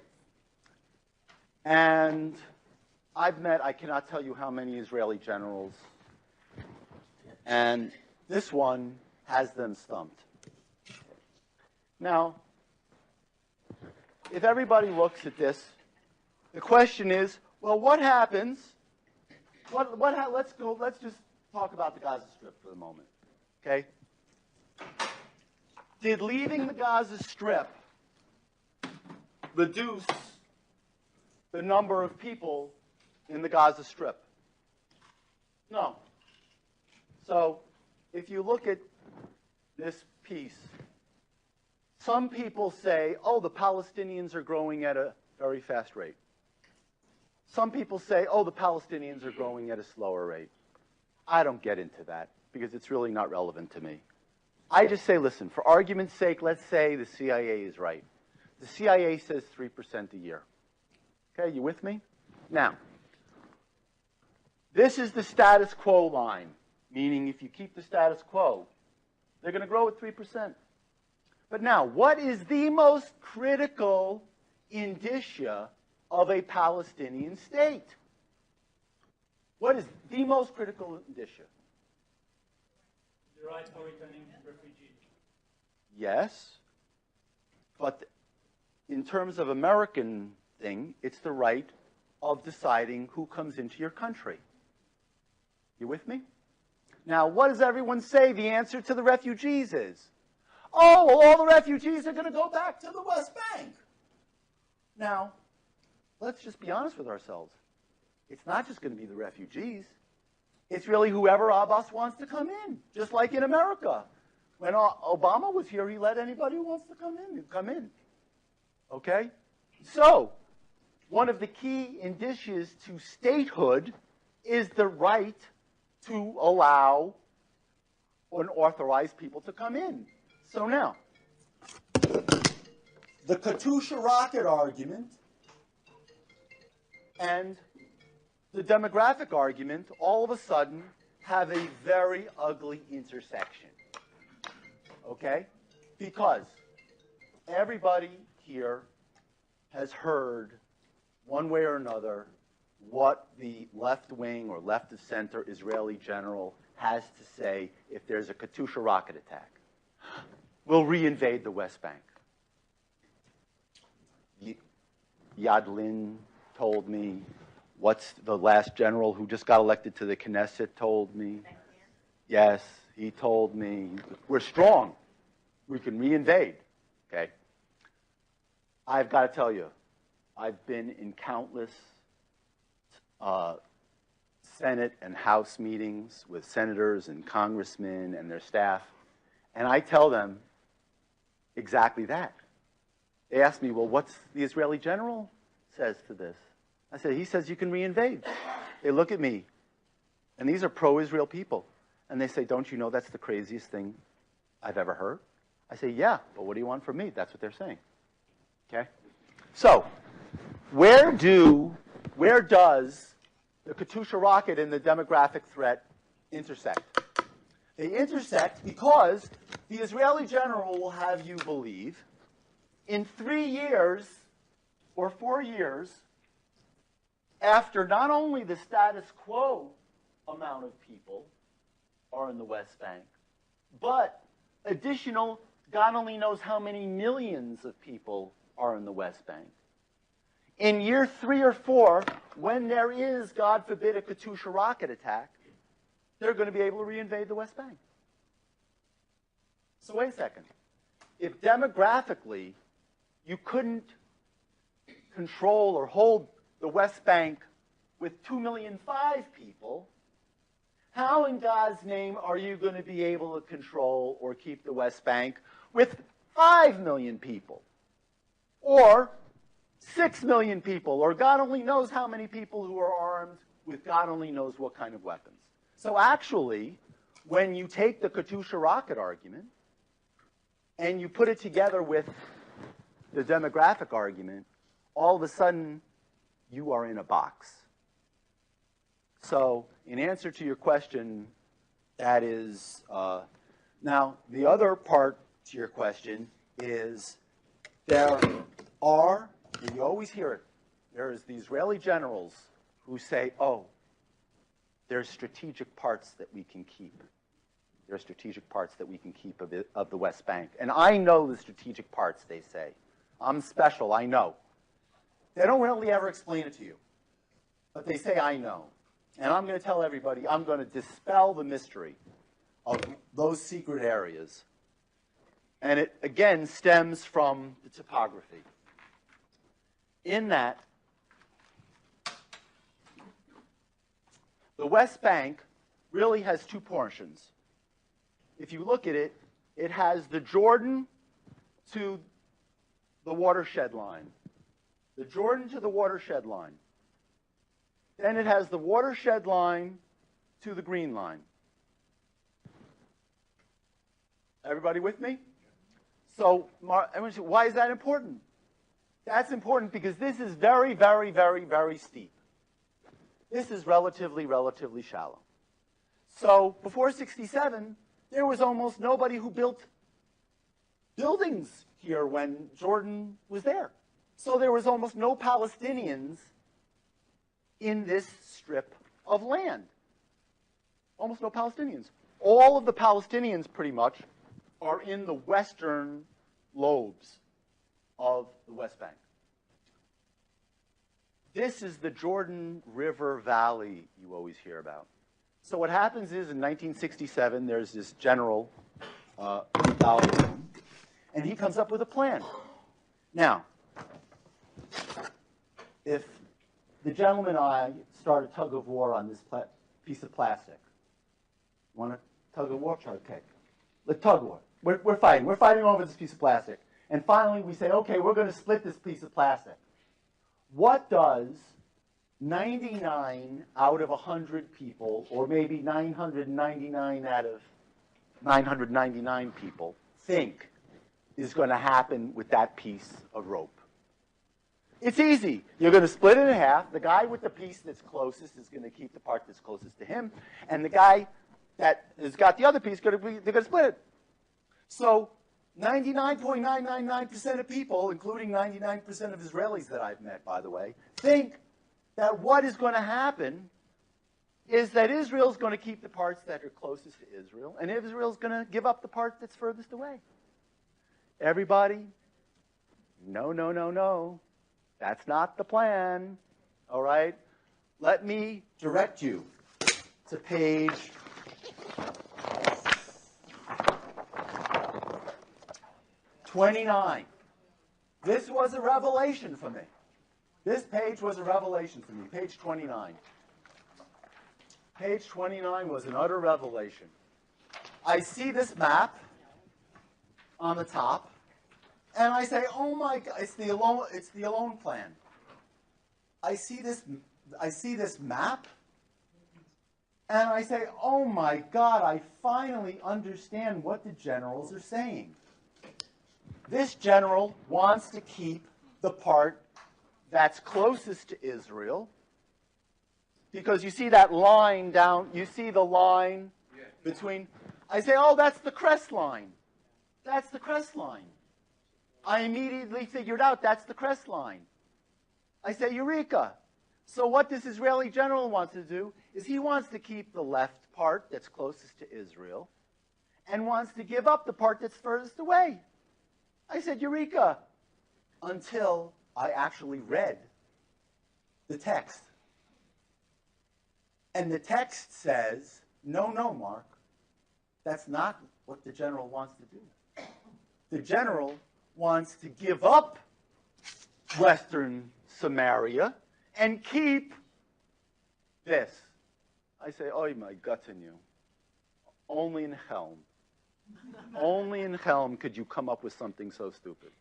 And I've met, I cannot tell you how many Israeli generals. And this one has them stumped. Now, if everybody looks at this, the question is, well, what happens? Let's just talk about the Gaza Strip for the moment. Okay? Did leaving the Gaza Strip reduce the number of people in the Gaza Strip? No. So, if you look at this piece, some people say, oh, the Palestinians are growing at a very fast rate. Some people say, oh, the Palestinians are growing at a slower rate. I don't get into that because it's really not relevant to me. I just say, listen, for argument's sake, let's say the CIA is right. The CIA says 3% a year. Okay, you with me? Now, this is the status quo line, meaning if you keep the status quo, they're going to grow at 3%. But now, what is the most critical indicia of a Palestinian state? What is the most critical indicia? The right for returning refugees. Yes, but in terms of American thing, it's the right of deciding who comes into your country. You with me? Now, what does everyone say the answer to the refugees is? Oh, well, all the refugees are going to go back to the West Bank. Now, let's just be honest with ourselves. It's not just going to be the refugees. It's really whoever Abbas wants to come in, just like in America. When Obama was here, he let anybody who wants to come in. Okay? So, one of the key indicias to statehood is the right to allow and authorize people to come in. So now, the Katyusha rocket argument and the demographic argument all of a sudden have a very ugly intersection. Okay? Because everybody here has heard, one way or another, what the left wing or left of center Israeli general has to say if there's a Katyusha rocket attack. We'll reinvade the West Bank. Yadlin told me. What's the last general who just got elected to the Knesset told me? Yes, he told me, we're strong. We can reinvade. Okay. I've got to tell you, I've been in countless Senate and House meetings with senators and congressmen and their staff, and I tell them exactly that. They ask me, well, what's the Israeli general says to this? I said, he says you can reinvade. They look at me, and these are pro-Israel people, and they say, don't you know that's the craziest thing I've ever heard? I say, yeah, but what do you want from me? That's what they're saying. Okay? So, where does the Katyusha rocket and the demographic threat intersect? They intersect because the Israeli general will have you believe in 3 years or 4 years after not only the status quo amount of people are in the West Bank, but additional, God only knows how many millions of people are in the West Bank. In year 3 or 4, when there is, God forbid, a Katyusha rocket attack, they're going to be able to reinvade the West Bank. So wait a second. If demographically you couldn't control or hold the West Bank with 2,000,005 people, how in God's name are you going to be able to control or keep the West Bank with 5 million people? Or 6 million people, or God only knows how many people who are armed with God only knows what kind of weapons. So actually, when you take the Katyusha rocket argument and you put it together with the demographic argument, all of a sudden you are in a box. So in answer to your question, that is, now the other part to your question is there are, and you always hear it, there's the Israeli generals who say, oh, there's strategic parts that we can keep. There are strategic parts that we can keep of the West Bank. And I know the strategic parts, they say. I'm special, I know. They don't really ever explain it to you. But they say, I know. And I'm going to tell everybody, I'm going to dispel the mystery of those secret areas. And it, again, stems from the topography. In that, the West Bank really has two portions. If you look at it, it has the Jordan to the watershed line. The Jordan to the watershed line. Then it has the watershed line to the green line. Everybody with me? So, why is that important? That's important because this is very, very, very, very steep. This is relatively shallow. So, before 67, there was almost nobody who built buildings here when Jordan was there. So there was almost no Palestinians in this strip of land. Almost no Palestinians. All of the Palestinians, pretty much, are in the western lobes of the West Bank. This is the Jordan River Valley you always hear about. So what happens is in 1967, there's this general, and he comes up with a plan. Now, if the gentleman and I start a tug of war on this piece of plastic, want a tug of war? Okay. Let's tug of war. We're fighting. We're fighting over this piece of plastic. And finally we say, okay, we're going to split this piece of plastic. What does 99 out of 100 people, or maybe 999 out of 999 people, think is going to happen with that piece of rope? It's easy. You're going to split it in half. The guy with the piece that's closest is going to keep the part that's closest to him, and the guy that has got the other piece, they're going to split it. So 99.999% of people, including 99% of Israelis that I've met, by the way, think that what is going to happen is that Israel's going to keep the parts that are closest to Israel, and Israel's going to give up the part that's furthest away. Everybody, no, no, no, no. That's not the plan. All right? Let me direct you to page 29. This was a revelation for me. This page was a revelation for me. Page 29. Page 29 was an utter revelation. I see this map on the top, and I say, "Oh my God, it's the alone plan." I see this map, and I say, "Oh my God, I finally understand what the generals are saying." This general wants to keep the part that's closest to Israel, because you see that line down, you see the line between, I say, "Oh, that's the crest line. That's the crest line." I immediately figured out that's the crest line. I say, "Eureka." So what this Israeli general wants to do is he wants to keep the left part that's closest to Israel and wants to give up the part that's furthest away. I said, "Eureka," until I actually read the text. And the text says, "No, no, Mark, that's not what the general wants to do. The general wants to give up Western Samaria and keep this." I say, "Oh, my guts in you. Only in Helm. Only in Helm could you come up with something so stupid."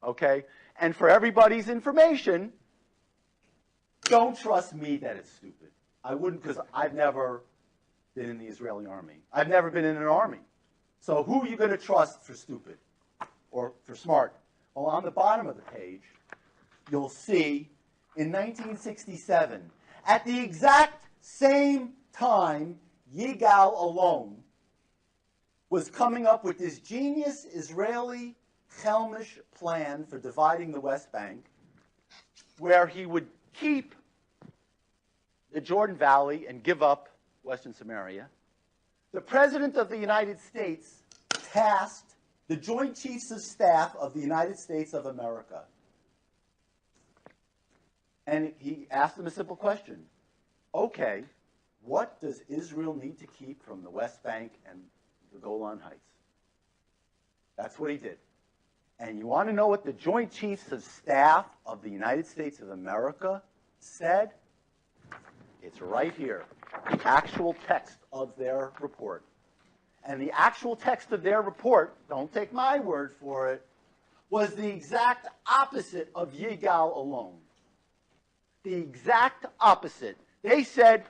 Okay? And for everybody's information, don't trust me that it's stupid. I wouldn't, because I've never been in the Israeli army. I've never been in an army. So who are you going to trust for stupid or for smart? Well, on the bottom of the page, you'll see in 1967, at the exact same time Yigal alone was coming up with this genius Israeli Chelmish plan for dividing the West Bank, where he would keep the Jordan Valley and give up Western Samaria. The President of the United States tasked the Joint Chiefs of Staff of the United States of America. And he asked them a simple question. Okay, what does Israel need to keep from the West Bank and the Golan Heights? That's what he did. And you want to know what the Joint Chiefs of Staff of the United States of America said? It's right here, the actual text of their report. And the actual text of their report, don't take my word for it, was the exact opposite of Yigal alone. The exact opposite. They said,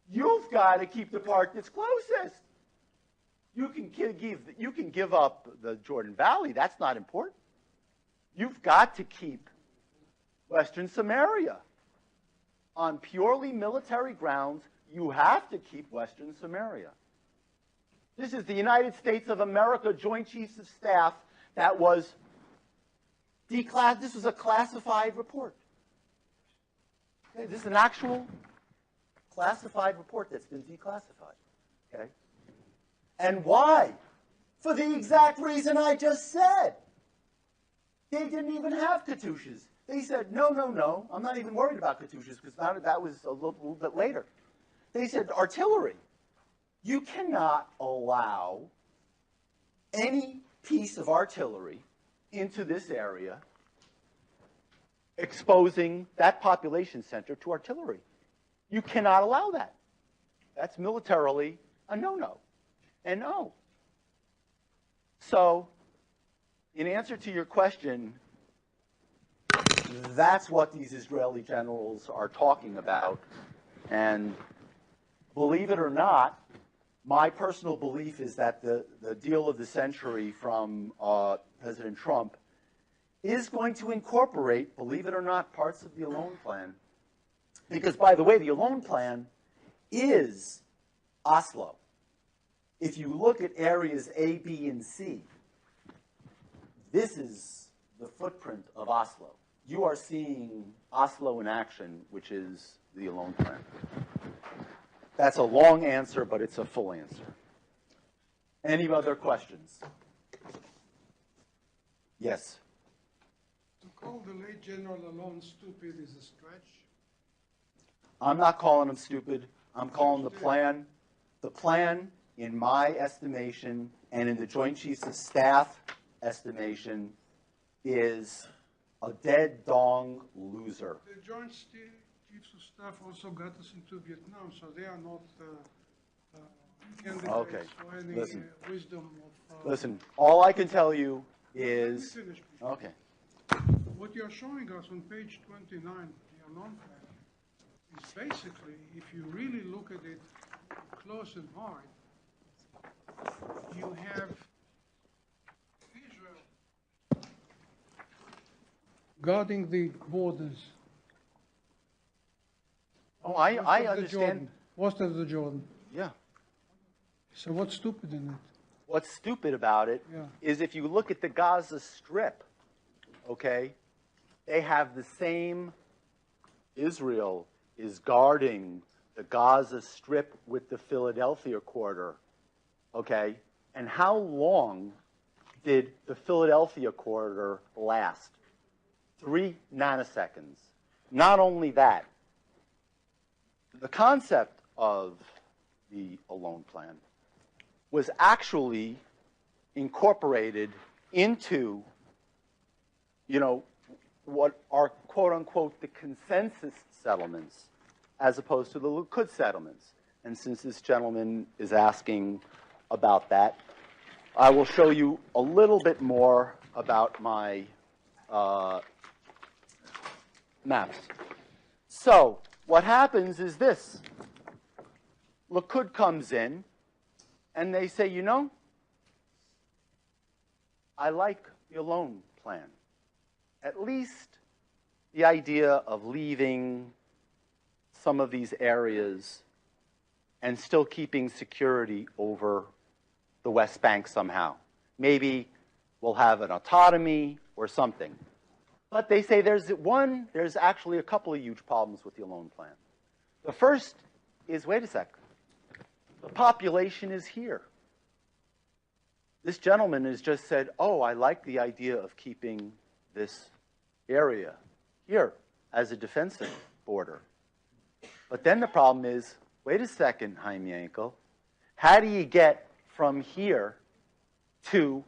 you've got to keep the part that's closest. You can give up the Jordan Valley. That's not important. You've got to keep Western Samaria. On purely military grounds, you have to keep Western Samaria. This is the United States of America Joint Chiefs of Staff that was declassified. This was a classified report. Okay, this is an actual classified report that's been declassified. Okay? And why? For the exact reason I just said. They didn't even have Katyushas. They said, no, no, no, I'm not even worried about Katyushas, because that was a little bit later. They said, artillery. You cannot allow any piece of artillery into this area exposing that population center to artillery. You cannot allow that. That's militarily a no-no. And no. So, in answer to your question, that's what these Israeli generals are talking about. And believe it or not, my personal belief is that the deal of the century from President Trump is going to incorporate, believe it or not, parts of the Alone Plan. Because, by the way, the Alone Plan is Oslo. if you look at areas A, B, and C, this is the footprint of Oslo. You are seeing Oslo in action, which is the Alone Plan. That's a long answer, but it's a full answer. Any other questions? Yes. To call the late General Alone stupid is a stretch. I'm not calling him stupid. I'm calling the plan. The plan, in my estimation, and in the Joint Chiefs of Staff estimation, is a dead dong loser. The Joint Chiefs of Staff also got us into Vietnam, so they are not candidates for any wisdom of... Listen, all I can tell you is... Let me finish, please. Okay. What you're showing us on page 29, the Alone Plan, is basically, if you really look at it close and hard, you have Israel guarding the borders. Oh, I understand. Jordan, west of the Jordan. Yeah. So what's stupid in it? What's stupid about it is if you look at the Gaza Strip, okay, they have the same, Israel is guarding the Gaza Strip with the Philadelphia corridor, okay? And how long did the Philadelphia corridor last? 3 nanoseconds. Not only that, the concept of the Alone Plan was actually incorporated into, you know, what are quote-unquote the consensus settlements as opposed to the Likud settlements. And since this gentleman is asking about that, I will show you a little bit more about my maps. So what happens is this. Likud comes in, and they say, you know, I like the Alone Plan. At least the idea of leaving some of these areas and still keeping security over the West Bank somehow. Maybe we'll have an autonomy or something. But they say there's actually a couple of huge problems with the Alone Plan. The first is, wait a sec, the population is here. This gentleman has just said, oh, I like the idea of keeping this area here as a defensive border. But then the problem is, wait a second, Jaime Yankel, how do you get from here to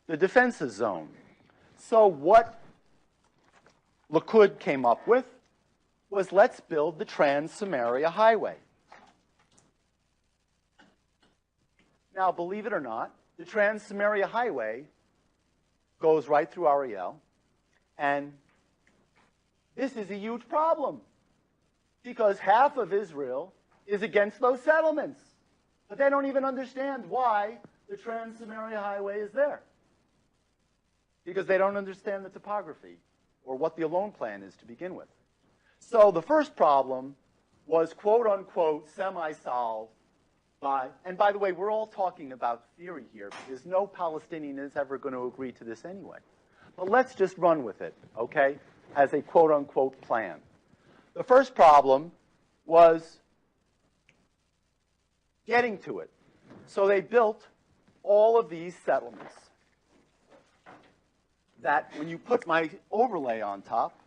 the defensive zone? So what Likud came up with was, let's build the Trans-Samaria Highway. Now, believe it or not, the Trans-Samaria Highway goes right through Ariel, and this is a huge problem because half of Israel is against those settlements. But they don't even understand why the Trans-Samaria Highway is there because they don't understand the topography or what the Alone Plan is to begin with. So the first problem was quote-unquote semi-solved by, and by the way, we're all talking about theory here because no Palestinian is ever going to agree to this anyway. But let's just run with it, okay, as a quote-unquote plan. The first problem was getting to it. So they built all of these settlements that when you put my overlay on top,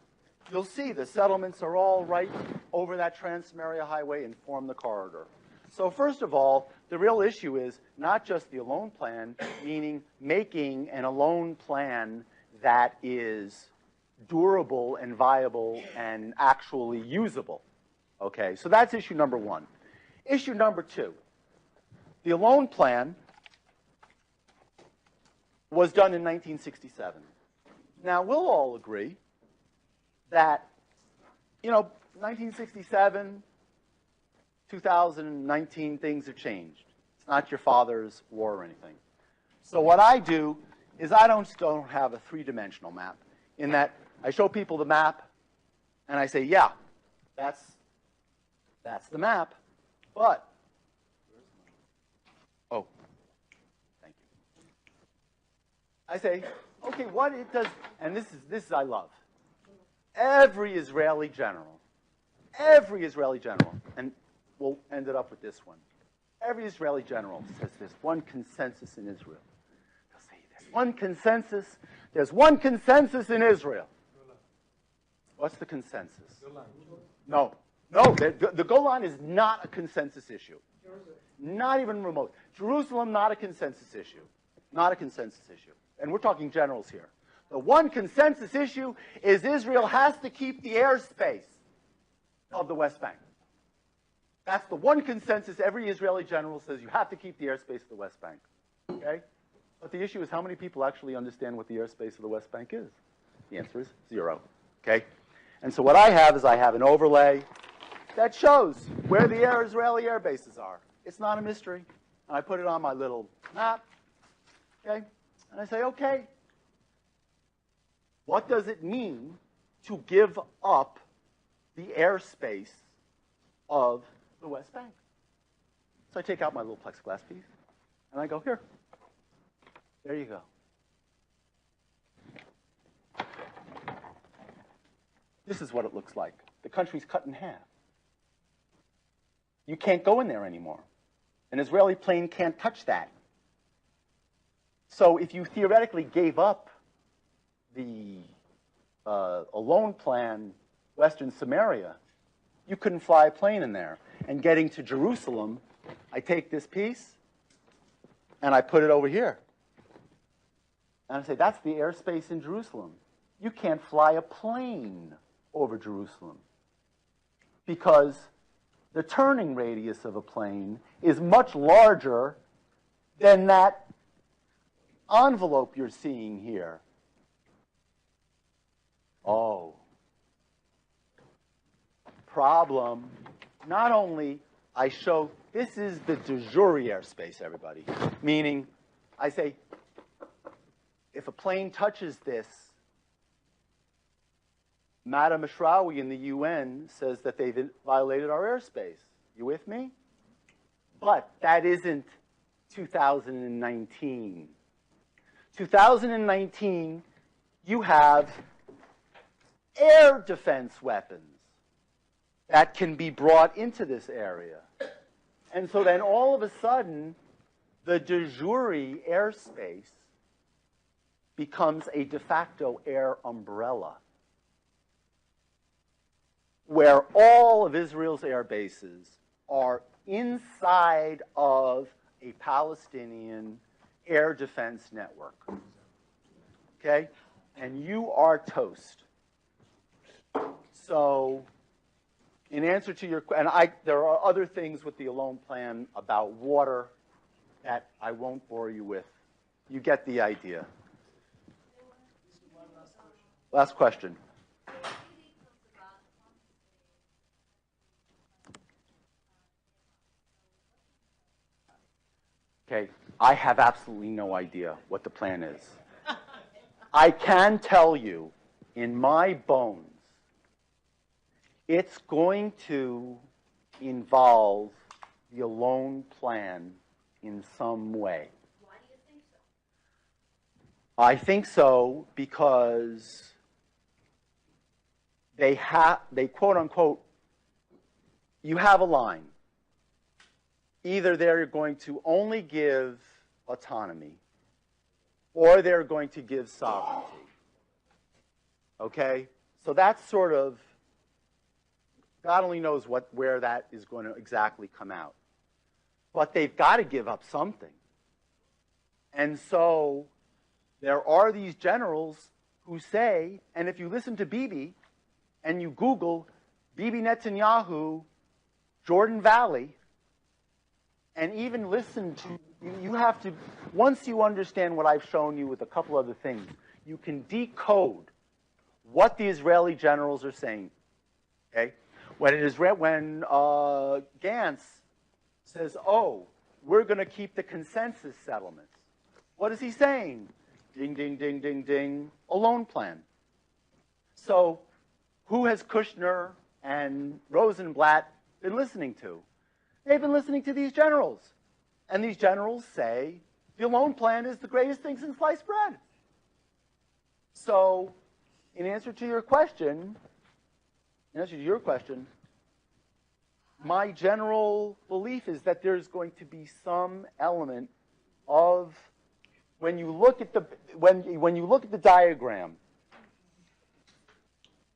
you'll see the settlements are all right over that Trans-Samaria Highway and form the corridor. So first of all, the real issue is not just the Alone Plan, meaning making an Alone Plan that is durable and viable and actually usable. Okay, so that's issue number one. Issue number two, the Alone Plan was done in 1967. Now, we'll all agree that, 1967, 2019, things have changed. It's not your father's war or anything. So what I do is I don't have a three-dimensional map in that I show people the map and I say, yeah, that's the map, but, oh, I say, okay, what it does, and this is I love. Every Israeli general, and we'll end it up with this one. Every Israeli general says there's one consensus in Israel. They'll say there's one consensus in Israel. What's the consensus? No, the Golan is not a consensus issue. Not even remote. Jerusalem, not a consensus issue. Not a consensus issue. And we're talking generals here. The one consensus issue is Israel has to keep the airspace of the West Bank. That's the one consensus every Israeli general says you have to keep the airspace of the West Bank. Okay? But the issue is how many people actually understand what the airspace of the West Bank is? The answer is 0. Okay? And so what I have is I have an overlay that shows where the Israeli air bases are. It's not a mystery. And I put it on my little map. Okay? And I say, okay, what does it mean to give up the airspace of the West Bank? So I take out my little plexiglass piece, and I go, here. There you go. This is what it looks like. The country's cut in half. You can't go in there anymore. An Israeli plane can't touch that. So if you theoretically gave up the Alone Plan Western Samaria, you couldn't fly a plane in there. And getting to Jerusalem, I take this piece and I put it over here. And I say, that's the airspace in Jerusalem. You can't fly a plane over Jerusalem because the turning radius of a plane is much larger than that envelope you're seeing here. Oh. Problem. Not only I show this is the de jure airspace, everybody. Meaning, I say, if a plane touches this, Madam Ashrawi in the UN says that they've violated our airspace. You with me? But that isn't 2019. 2019, you have air defense weapons that can be brought into this area. And so then all of a sudden, the de jure airspace becomes a de facto air umbrella, where all of Israel's air bases are inside of a Palestinian air defense network. Okay? And you are toast. So, in answer to your question, and there are other things with the Alone Plan about water that I won't bore you with. You get the idea. Last question. Okay, I have absolutely no idea what the plan is. I can tell you, in my bones, it's going to involve the Alone Plan in some way. Why do you think so? I think so because they quote unquote, you have a line. Either they're going to only give autonomy or they're going to give sovereignty. Okay? So that's sort of, God only knows where that is going to exactly come out. But they've got to give up something. And so there are these generals who say, and if you listen to Bibi and you Google Bibi Netanyahu, Jordan Valley, and even listen to, you have to, once you understand what I've shown you with a couple other things, you can decode what the Israeli generals are saying. Okay? When Gantz says, oh, we're going to keep the consensus settlements, what is he saying? Ding, ding, ding, ding, ding, Alone Plan. So who has Kushner and Rosenblatt been listening to? They've been listening to these generals. And these generals say, the Alone Plan is the greatest thing since sliced bread. So, in answer to your question, my general belief is that there's going to be some element of when you look at the diagram,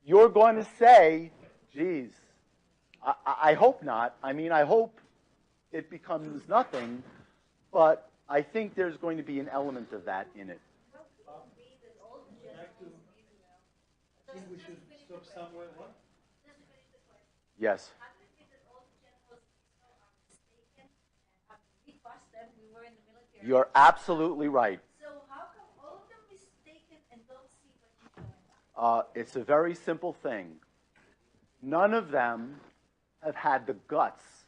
you're going to say, geez, I hope not. I mean, I hope it becomes nothing, but I think there's going to be an element of that in it. I think we should stop somewhere. What? Yes. How do you think that all the generals are mistaken? We passed them, we were in the military. You're absolutely right. So how come all of them mistaken and don't see what you're doing? It's a very simple thing. None of them have had the guts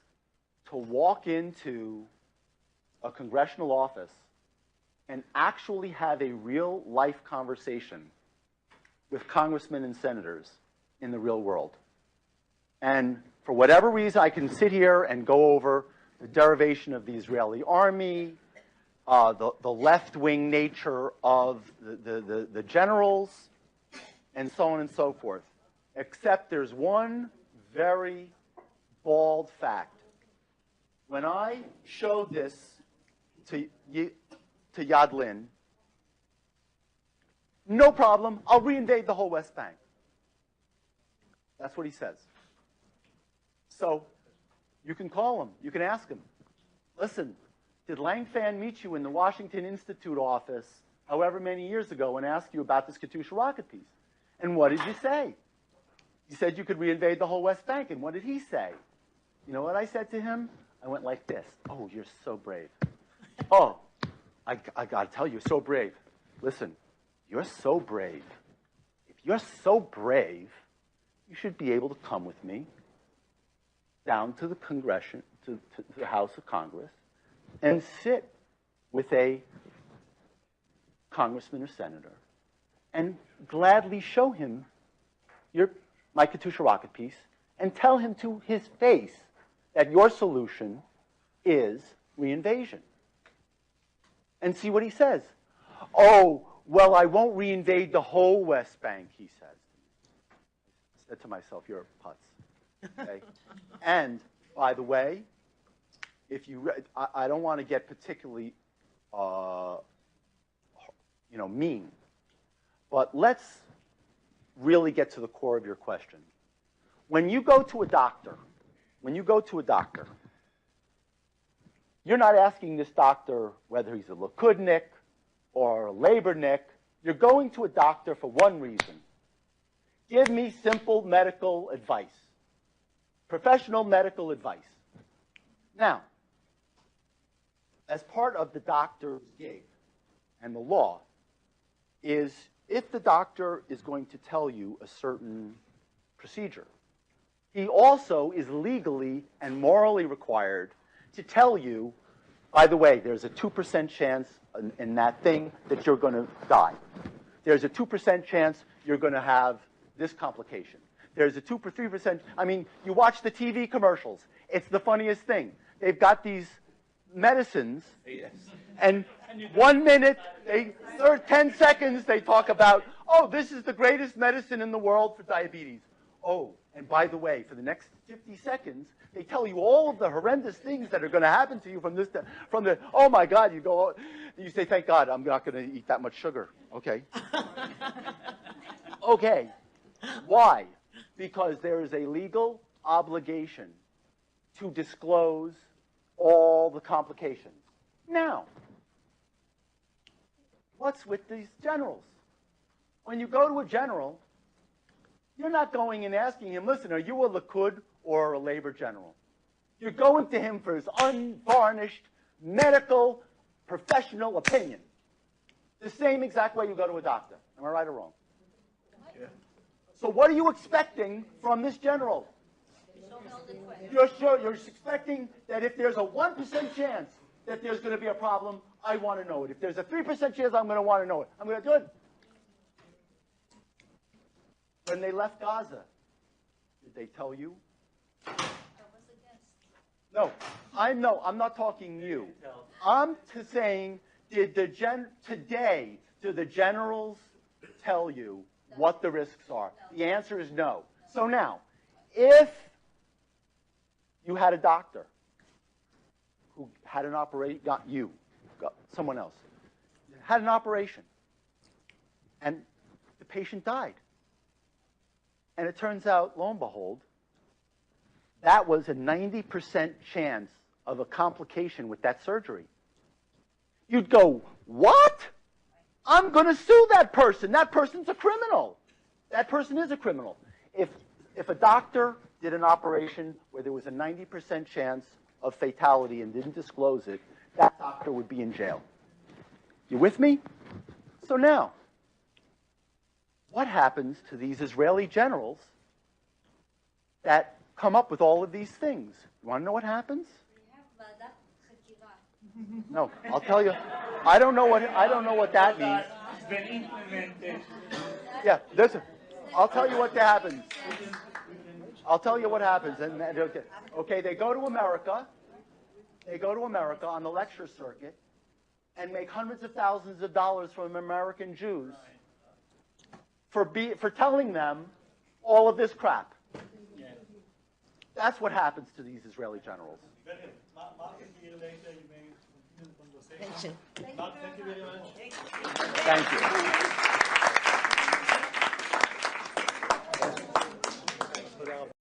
to walk into a congressional office and actually have a real life conversation with congressmen and senators in the real world. And for whatever reason, I can sit here and go over the derivation of the Israeli army, the left-wing nature of the generals, and so on and so forth. Except there's one very bald fact. When I showed this to Yadlin, no problem, I'll reinvade the whole West Bank. That's what he says. So you can call him, you can ask him, listen, did Langfan meet you in the Washington Institute office however many years ago and ask you about this Katyusha rocket piece? And what did you say? You said you could reinvade the whole West Bank, and what did he say? You know what I said to him? I went like this. Oh, you're so brave. Oh, I got to tell you, you're so brave. Listen, you're so brave. If you're so brave, you should be able to come with me down to the Congression, to the House of Congress, and sit with a congressman or senator and gladly show him my Katyusha rocket piece and tell him to his face that your solution is reinvasion. And see what he says. Oh, well, I won't reinvade the whole West Bank, he says. I said to myself, you're a putz. Okay? And, by the way, if you, I don't want to get particularly, mean, but let's really get to the core of your question. When you go to a doctor, you're not asking this doctor whether he's a Likudnik or a Labornik. You're going to a doctor for one reason. Give me simple medical advice, professional medical advice. Now, as part of the doctor's gig and the law is if the doctor is going to tell you a certain procedure, he also is legally and morally required to tell you, by the way, there's a 2% chance in that thing that you're going to die. There's a 2% chance you're going to have this complication. There's a 3%. I mean, you watch the TV commercials. It's the funniest thing. They've got these medicines, and 1 minute, 10 seconds, they talk about, oh, this is the greatest medicine in the world for diabetes. Oh, and by the way, for the next 50 seconds, they tell you all of the horrendous things that are going to happen to you from the, oh my God, you say, thank God, I'm not going to eat that much sugar. Okay. Okay. Why? Because there is a legal obligation to disclose all the complications. Now, what's with these generals? When you go to a general, you're not going and asking him, listen, are you a Likud or a labor general? You're going to him for his unvarnished medical professional opinion. The same exact way you go to a doctor. Am I right or wrong? Yeah. So what are you expecting from this general? You're expecting that if there's a 1% chance that there's going to be a problem, I want to know it. If there's a 3% chance, I'm going to want to know it. I'm going to do it. When they left Gaza, did they tell you? No, I'm not talking you. I'm saying, do the generals tell you what the risks are. The answer is no. So now, if you had a doctor who had an operation, someone else, had an operation, and the patient died, and it turns out, lo and behold, that was a 90% chance of a complication with that surgery. You'd go, what? I'm going to sue that person. That person's a criminal. That person is a criminal. If a doctor did an operation where there was a 90% chance of fatality and didn't disclose it, that doctor would be in jail. You with me? So now, what happens to these Israeli generals that come up with all of these things? You want to know what happens? No, I'll tell you. I don't know what that means. It's been implemented. Yeah, listen. I'll tell you what happens. I'll tell you what happens. And okay, they go to America. They go to America on the lecture circuit and make hundreds of thousands of dollars from American Jews for telling them all of this crap. That's what happens to these Israeli generals. Mark can be here later. You may continue the conversation. Mark, thank you very much. Thank you.